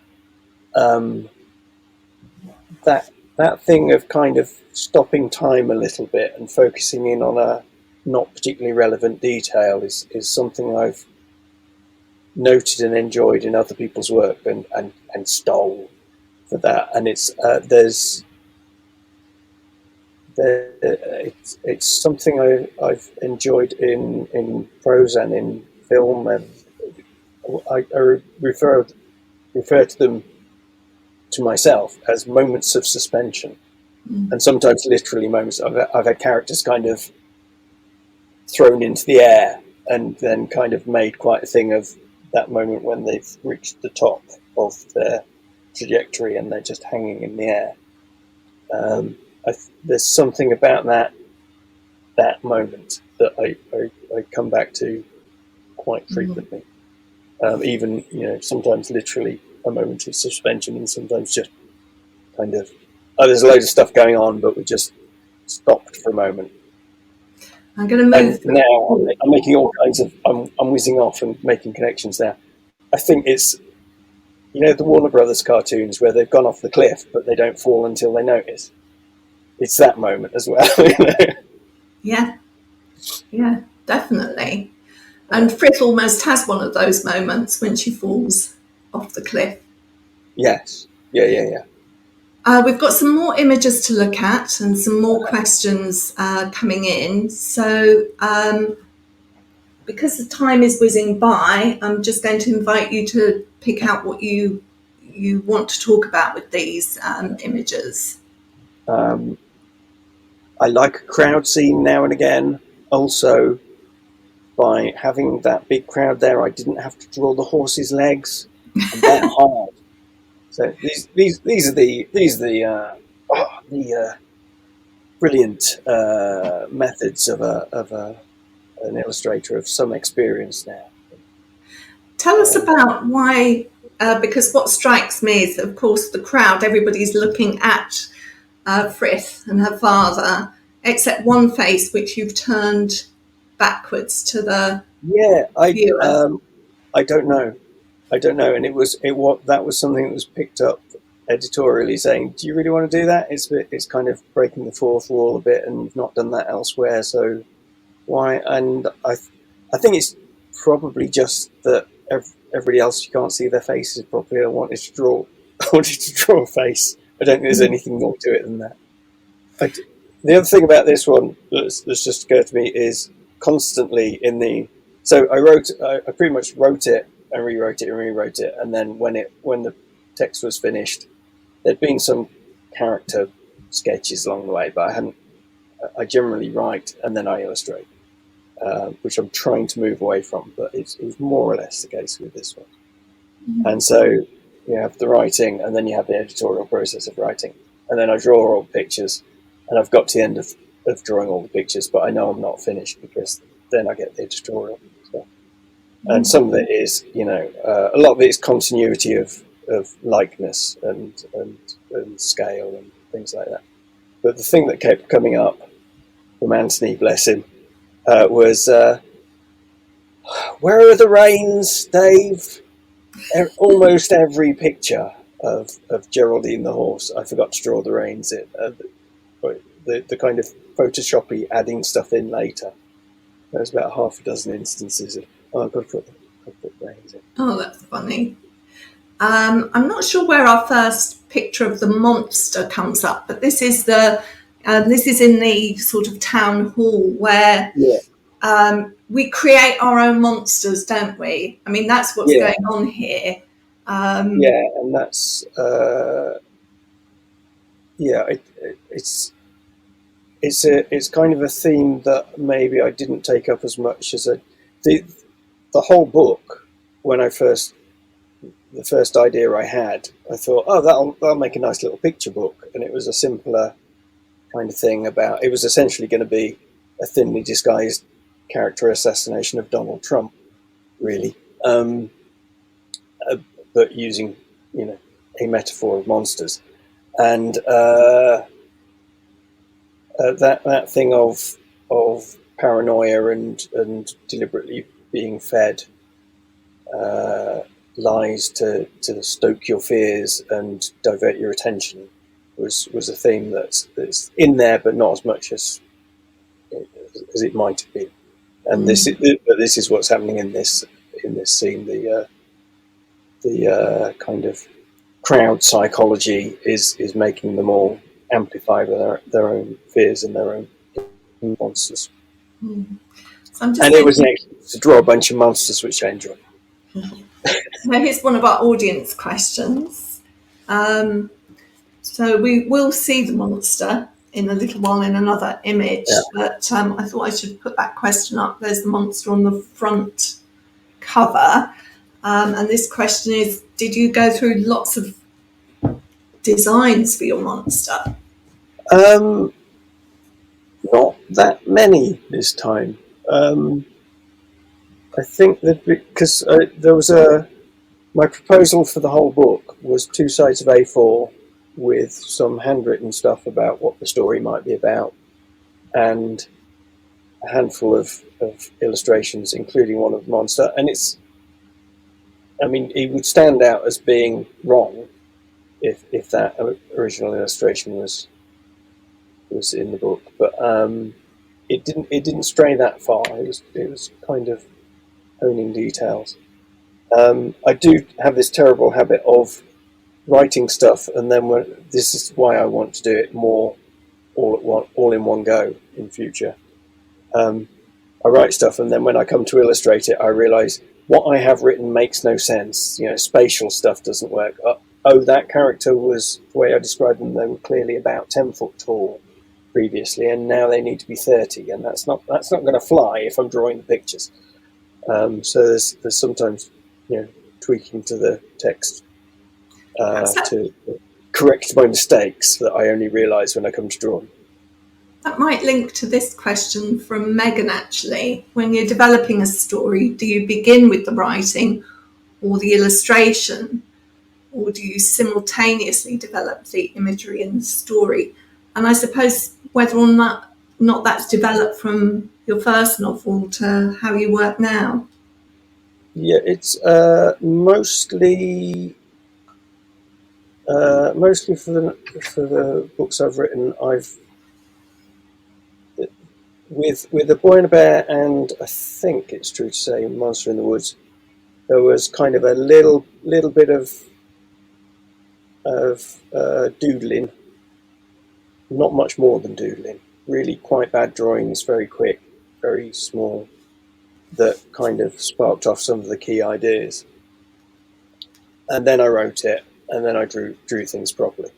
S3: that thing of kind of stopping time a little bit and focusing in on a not particularly relevant detail is something I've noted and enjoyed in other people's work and stole for that. And it's something I've enjoyed in prose and in film, and I refer to them to myself as moments of suspension. and sometimes literally moments. I've had characters kind of thrown into the air and then kind of made quite a thing of that moment when they've reached the top of their trajectory and they're just hanging in the air. There's something about that moment that I come back to quite frequently. Even, sometimes literally a momentary suspension, and sometimes just kind of, there's a load of stuff going on, but we just stopped for a moment.
S1: I'm going to move.
S3: And now I'm making all kinds of, I'm whizzing off and making connections now. I think it's, the Warner Brothers cartoons where they've gone off the cliff, but they don't fall until they notice. It's that moment as well.
S1: Yeah, definitely. And Frith almost has one of those moments when she falls off the cliff.
S3: Yes. Yeah.
S1: We've got some more images to look at and some more questions coming in. So because the time is whizzing by, I'm just going to invite you to pick out what you want to talk about with these images.
S3: I like a crowd scene now and again. Also, by having that big crowd there, I didn't have to draw the horse's legs that hard. So these are the brilliant methods of an illustrator of some experience now.
S1: Tell us about why, because what strikes me is, of course, the crowd. Everybody's looking at Frith and her father, except one face which you've turned backwards to the viewer.
S3: I don't know, and that was something that was picked up editorially, saying, "Do you really want to do that? It's kind of breaking the fourth wall a bit, and you've not done that elsewhere. So why?" And I think it's probably just that everybody else, you can't see their faces properly. I wanted to draw a face. I don't think there's anything more to it than that. The other thing about this one that's just occurred to me is constantly so I pretty much wrote it and rewrote it, and then when the text was finished, there'd been some character sketches along the way, but I generally write and then I illustrate, which I'm trying to move away from, but it was more or less the case with this one. Mm-hmm. And so you have the writing, and then you have the editorial process of writing, and then I draw all the pictures, and I've got to the end of drawing all the pictures, but I know I'm not finished because then I get the editorial stuff. And some of it is, a lot of it is continuity of likeness and scale and things like that. But the thing that kept coming up from Anthony, bless him, was, where are the reins, Dave? Almost every picture of Geraldine the horse, I forgot to draw the reins in. The kind of Photoshoppy adding stuff in later. There's about half a dozen instances of, I've got to put reins in.
S1: Oh, that's funny. I'm not sure where our first picture of the monster comes up, but this is in the sort of town hall where we create our own monsters, don't we? I mean, that's what's going on here.
S3: And that's it's kind of a theme that maybe I didn't take up as much as the whole book. When the first idea I had, I thought, that'll make a nice little picture book, and it was a simpler kind of thing it was essentially going to be a thinly disguised character assassination of Donald Trump, really, but using a metaphor of monsters, and that thing of paranoia and deliberately being fed lies to stoke your fears and divert your attention was a theme that's in there, but not as much as it might have been. And this is what's happening in this scene. The kind of crowd psychology is making them all amplify their own fears and their own monsters.
S1: So
S3: and it was an excellence to draw a bunch of monsters, which I enjoyed.
S1: So here's one of our audience questions. So we will see the monster in a little while in another image, but I thought I should put that question up. There's the monster on the front cover. And this question is, did you go through lots of designs for your monster?
S3: Not that many this time. I think that because there was my proposal for the whole book was 2 sides of A4 with some handwritten stuff about what the story might be about, and a handful of illustrations, including one of the monster. And it would stand out as being wrong if that original illustration was in the book, but it didn't stray that far. It was kind of honing details. I do have this terrible habit of writing stuff, and then this is why I want to do it more all in one go in future. I write stuff, and then when I come to illustrate it, I realise what I have written makes no sense. Spatial stuff doesn't work. That character was, the way I described them, they were clearly about 10 foot tall previously, and now they need to be 30, and that's not going to fly if I'm drawing the pictures. So there's sometimes tweaking to the text to correct my mistakes that I only realise when I come to drawing.
S1: That might link to this question from Megan, actually. When you're developing a story, do you begin with the writing or the illustration, or do you simultaneously develop the imagery and the story? And I suppose whether or not that's developed from your first novel to how you work now.
S3: Yeah, it's mostly for the books I've written. With A Boy and a Bear, and I think it's true to say Monster in the Woods, there was kind of a little bit of doodling, not much more than doodling. Really quite bad drawings, very quick, very small, that kind of sparked off some of the key ideas. And then I wrote it, and then I drew things properly.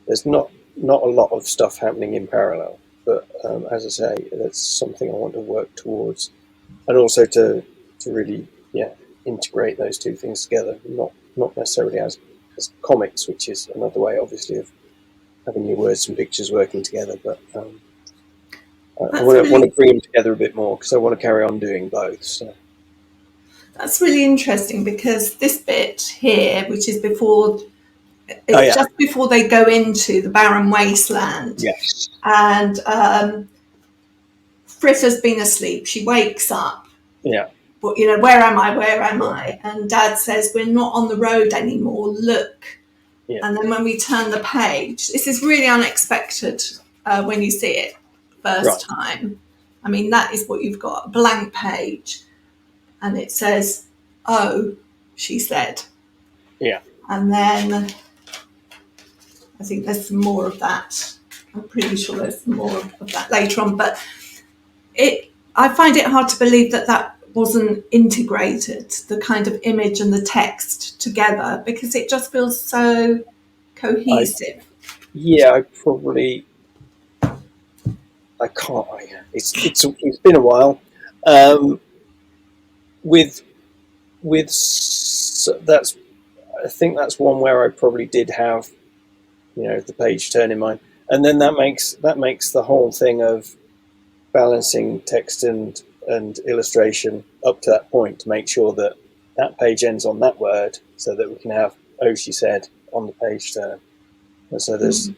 S3: There's not a lot of stuff happening in parallel, but as I say, that's something I want to work towards, and also to really integrate those two things together. Not necessarily as comics, which is another way, obviously, of having your words and pictures working together, but I want to bring them together a bit more because I want to carry on doing both. So.
S1: That's really interesting, because this bit here, which is before just before they go into the barren wasteland.
S3: Yes.
S1: And Fritta's been asleep. She wakes up.
S3: Yeah.
S1: But, where am I? Where am I? And Dad says, we're not on the road anymore. Look. Yeah. And then when we turn the page, this is really unexpected when you see it first time. I mean, that is what you've got, a blank page. And it says, "Oh," she said.
S3: Yeah.
S1: And then I think there's some more of that. I'm pretty sure there's some more of that later on. But I find it hard to believe that wasn't integrated, the kind of image and the text together, because it just feels so cohesive.
S3: I can't. It's been a while. I think that's one where I probably did have, the page turn in mind, and then that makes the whole thing of balancing text and illustration up to that point to make sure that page ends on that word, so that we can have "Oh, she said" on the page turn. And so there's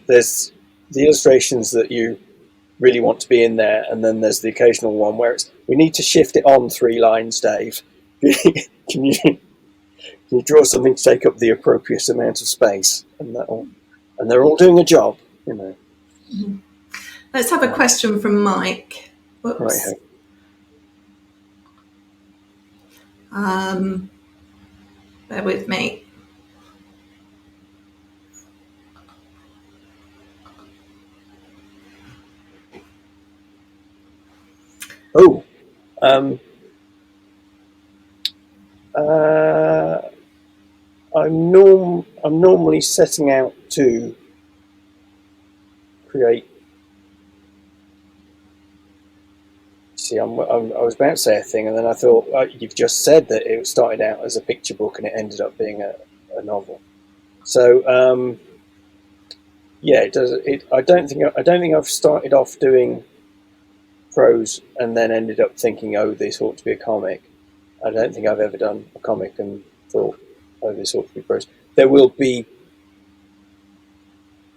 S3: there's the illustrations that you really want to be in there, and then there's the occasional one where we need to shift it on 3 lines, Dave. Can you draw something to take up the appropriate amount of space, and they're all doing a job,
S1: Mm-hmm. Let's have a question from Mike. Whoops. Right. Bear with me.
S3: Oh. I'm normally setting out to create. See, I was about to say a thing, and then I thought, you've just said that it started out as a picture book and it ended up being a novel. So yeah, it does. I don't think I've started off doing prose and then ended up thinking, oh, this ought to be a comic. I don't think I've ever done a comic and thought, oh, this ought to be prose. There will be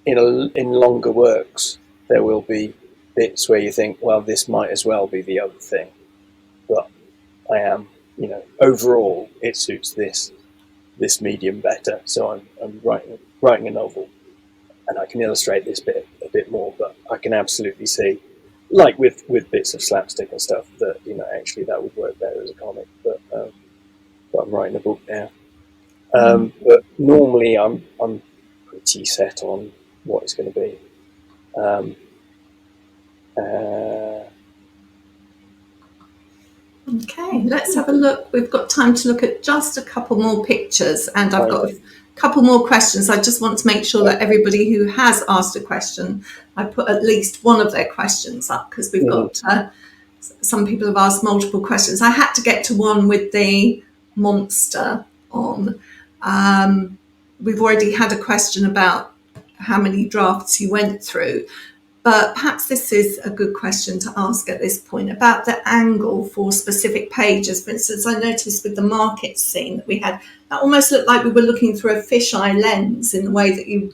S3: in longer works. There will be bits where you think, well, this might as well be the other thing. But I am, overall, it suits this medium better. So I'm writing a novel, and I can illustrate this bit a bit more. But I can absolutely see, like with bits of slapstick and stuff, that actually that would work better as a comic. But I'm writing a book now. But normally I'm pretty set on what it's going to be.
S1: Okay, let's have a look. We've got time to look at just a couple more pictures, and I've got a couple more questions. I just want to make sure that everybody who has asked a question, I put at least one of their questions up, because we've got some people have asked multiple questions. I had to get to one with the monster on. We've already had a question about how many drafts you went through. But perhaps this is a good question to ask at this point about the angle for specific pages. For instance, I noticed with the market scene that we had, that almost looked like we were looking through a fisheye lens in the way that you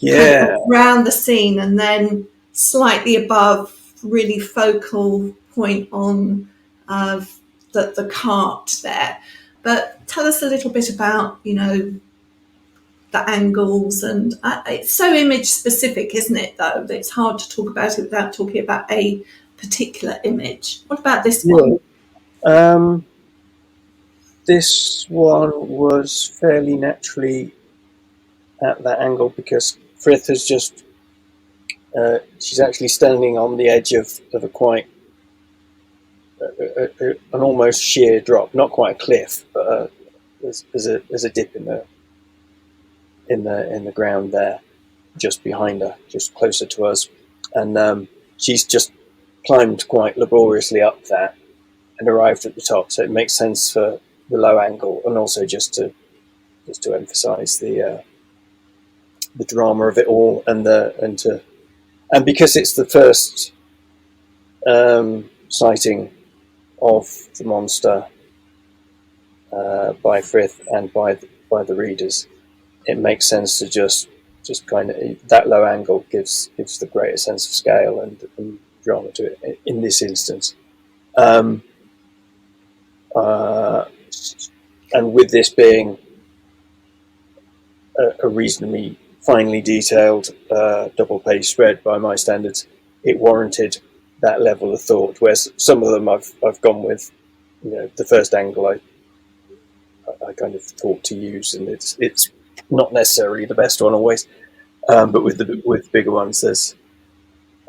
S1: kind of around the scene and then slightly above, really focal point on the cart there. But tell us a little bit about, the angles, and it's so image specific, isn't it, though, that it's hard to talk about it without talking about a particular image. What about this one?
S3: This one was fairly naturally at that angle because Frith has just she's actually standing on the edge of a quite an almost sheer drop, not quite a cliff, but there's a dip in the ground there, just behind her, just closer to us, and she's just climbed quite laboriously up that and arrived at the top. So it makes sense for the low angle, and also just to emphasise the drama of it all, and because it's the first sighting of the monster by Frith and by the readers, it makes sense to just kind of, that low angle gives the greater sense of scale and drama to it in this instance. And with this being a reasonably finely detailed double-page spread by my standards, it warranted that level of thought. Whereas some of them I've gone with, the first angle I kind of thought to use, and it's not necessarily the best one always, but with bigger ones, there's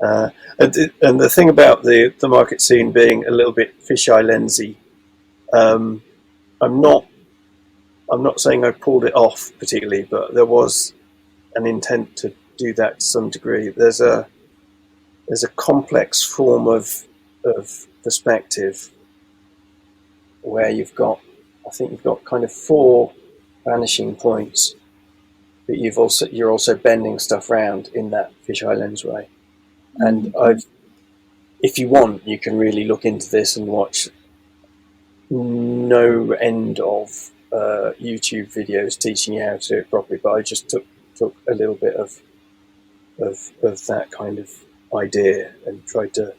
S3: and the thing about the market scene being a little bit fisheye lensy. I'm not saying I pulled it off particularly, but there was an intent to do that to some degree. There's a complex form of perspective where you've got kind of 4 vanishing points, but you're also bending stuff around in that fisheye lens way. And if you want, you can really look into this and watch no end of YouTube videos teaching you how to do it properly. But I just took a little bit of that kind of idea and tried to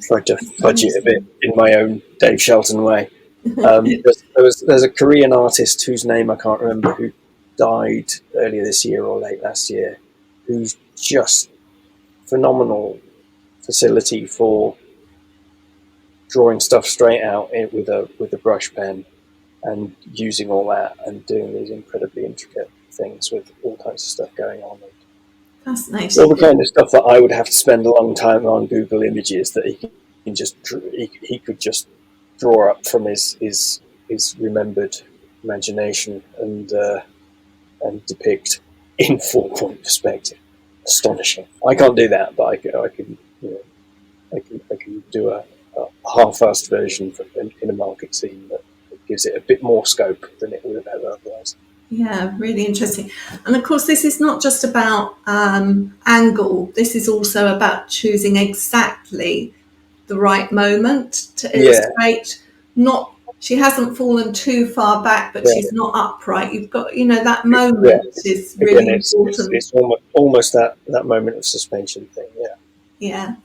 S3: fudge it a bit in my own Dave Shelton way. There's a Korean artist whose name I can't remember, who died earlier this year or late last year, who's just phenomenal facility for drawing stuff straight out with a brush pen and using all that and doing these incredibly intricate things with all kinds of stuff going on.
S1: Fascinating.
S3: All the kind of stuff that I would have to spend a long time on Google Images that he could just draw up from his remembered imagination and depict. in 4-point perspective. Astonishing. I can't do that, but I can do a half-assed version in a market scene that gives it a bit more scope than it would have had otherwise.
S1: Yeah, really interesting. And of course, this is not just about angle. This is also about choosing exactly the right moment to illustrate. Not, she hasn't fallen too far back, but she's not upright. You've got, that moment is really important.
S3: It's almost that moment of suspension thing.
S1: Yeah.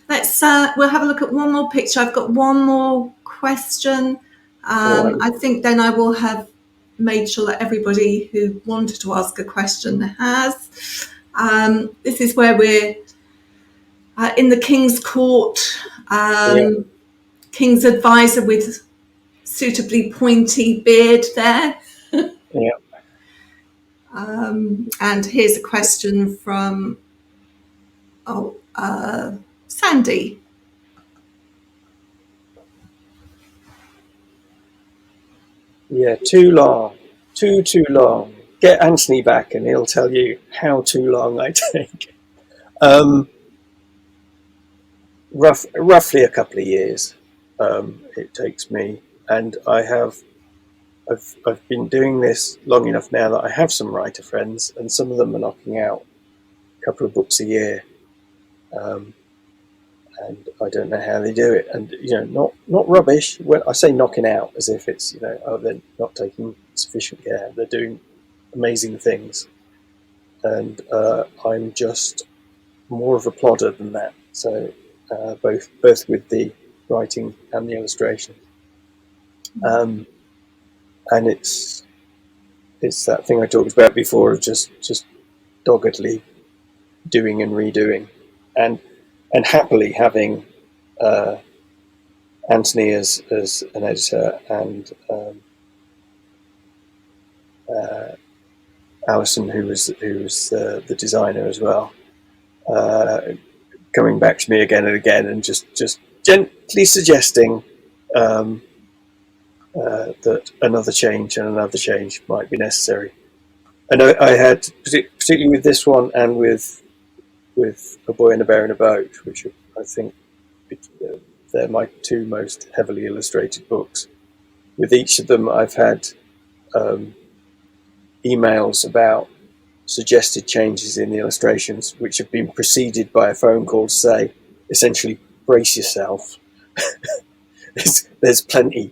S1: Let's we'll have a look at one more picture. I've got one more question. I think then I will have made sure that everybody who wanted to ask a question has. This is where we're in the King's Court. King's advisor with suitably pointy beard there. And here's a question from Sandy.
S3: Yeah, too long. Too long. Get Anthony back and he'll tell you how too long I take. Roughly a couple of years it takes me, and I've been doing this long enough now that I have some writer friends, and some of them are knocking out a couple of books a year, and I don't know how they do it. And not rubbish. When I say knocking out, as if it's they're not taking sufficient care. They're doing amazing things, and I'm just more of a plodder than that. So both with the writing and the illustration, and it's that thing I talked about before of just doggedly doing and redoing, and happily having Anthony as an editor, and Alison, who was the designer as well, coming back to me again and again, and just gently suggesting that another change might be necessary. And I had, particularly with this one and with A Boy and a Bear in a Boat, which I think they're my two most heavily illustrated books. With each of them, I've had emails about suggested changes in the illustrations, which have been preceded by a phone call to say, essentially, brace yourself. There's plenty.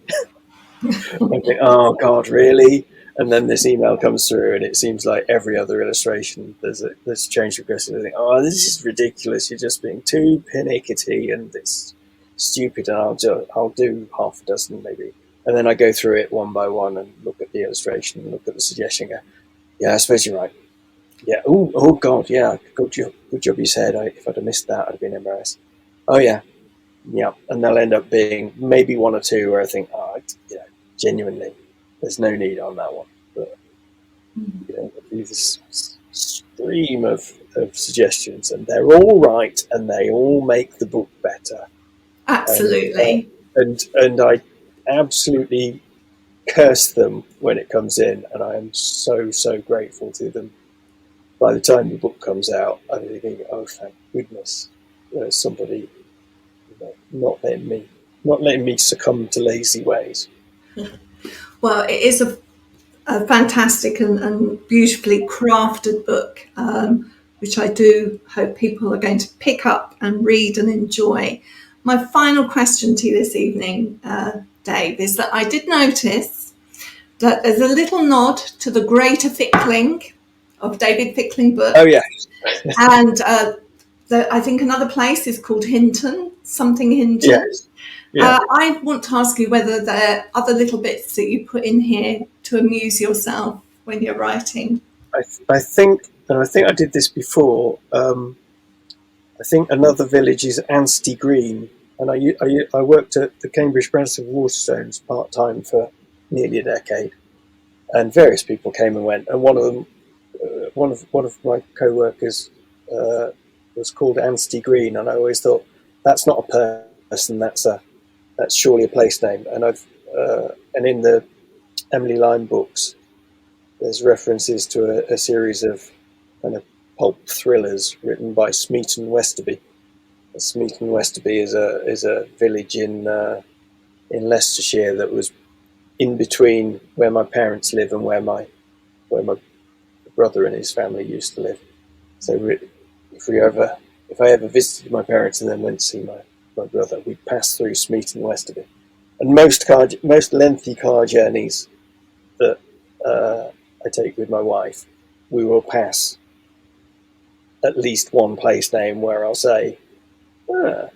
S3: I think, oh God, really? And then this email comes through, and it seems like every other illustration there's a change requested. I think, oh, this is ridiculous. You're just being too pernickety, and it's stupid. And I'll do half a dozen maybe, and then I go through it one by one and look at the illustration and look at the suggestion. And go, yeah, I suppose you're right. Yeah. Oh God. Yeah. Good job you said. If I'd have missed that, I'd have been embarrassed. Oh yeah. Yeah. And they'll end up being maybe one or two where I think, genuinely, there's no need on that one. But this stream of suggestions, and they're all right, and they all make the book better.
S1: Absolutely.
S3: And I absolutely curse them when it comes in, and I am so grateful to them. By the time the book comes out, I'm thinking, oh, thank goodness, there's somebody not letting me succumb to lazy ways.
S1: Well, it is a fantastic and beautifully crafted book, which I do hope people are going to pick up and read and enjoy. My final question to you this evening, Dave, is that I did notice that there's a little nod to the Greater Fickling of David Fickling books.
S3: Oh, yeah.
S1: And I think another place is called Hinton, something Hinton.
S3: Yes. Yeah.
S1: I want to ask you whether there are other little bits that you put in here to amuse yourself when you're writing.
S3: I think I did this before. I think another village is Anstey Green, and I worked at the Cambridge Branch of Waterstones part-time for nearly a decade, and various people came and went, and one of them, one of my co-workers was called Anstey Green, and I always thought, that's not a person, that's surely a place name. And and in the Emily Lyme books, there's references to a series of kind of pulp thrillers written by Smeaton Westerby. Smeaton Westerby is a village in Leicestershire that was in between where my parents live and where my brother and his family used to live. So if I ever visited my parents and then went to see my brother, we'd pass through Smeaton Westerby. And most lengthy car journeys that I take with my wife, we will pass at least one place name where I'll say, and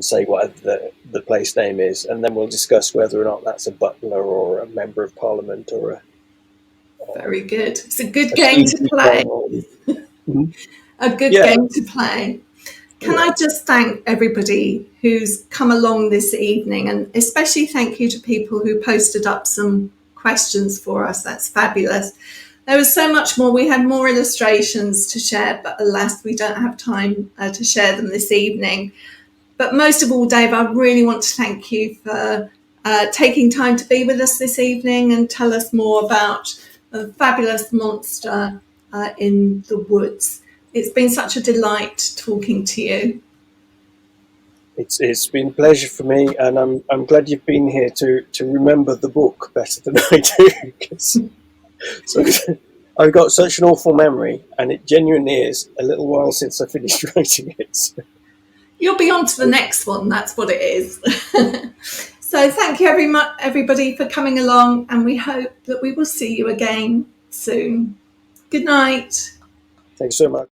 S3: say whatever the place name is, and then we'll discuss whether or not that's a butler or a member of parliament or a.
S1: Very good. It's a good game to play.
S3: Mm-hmm.
S1: A good game to play. Can I just thank everybody who's come along this evening, and especially thank you to people who posted up some questions for us. That's fabulous. There was so much more. We had more illustrations to share, but alas, we don't have time to share them this evening. But most of all, Dave, I really want to thank you for taking time to be with us this evening and tell us more about a fabulous monster in the woods. It's been such a delight talking to you.
S3: It's been a pleasure for me, and I'm glad you've been here to remember the book better than I do. So I've got such an awful memory, and it genuinely is a little while since I finished writing it. So.
S1: You'll be on to the next one. That's what it is. So thank you everybody for coming along, and we hope that we will see you again soon. Good night.
S3: Thanks so much.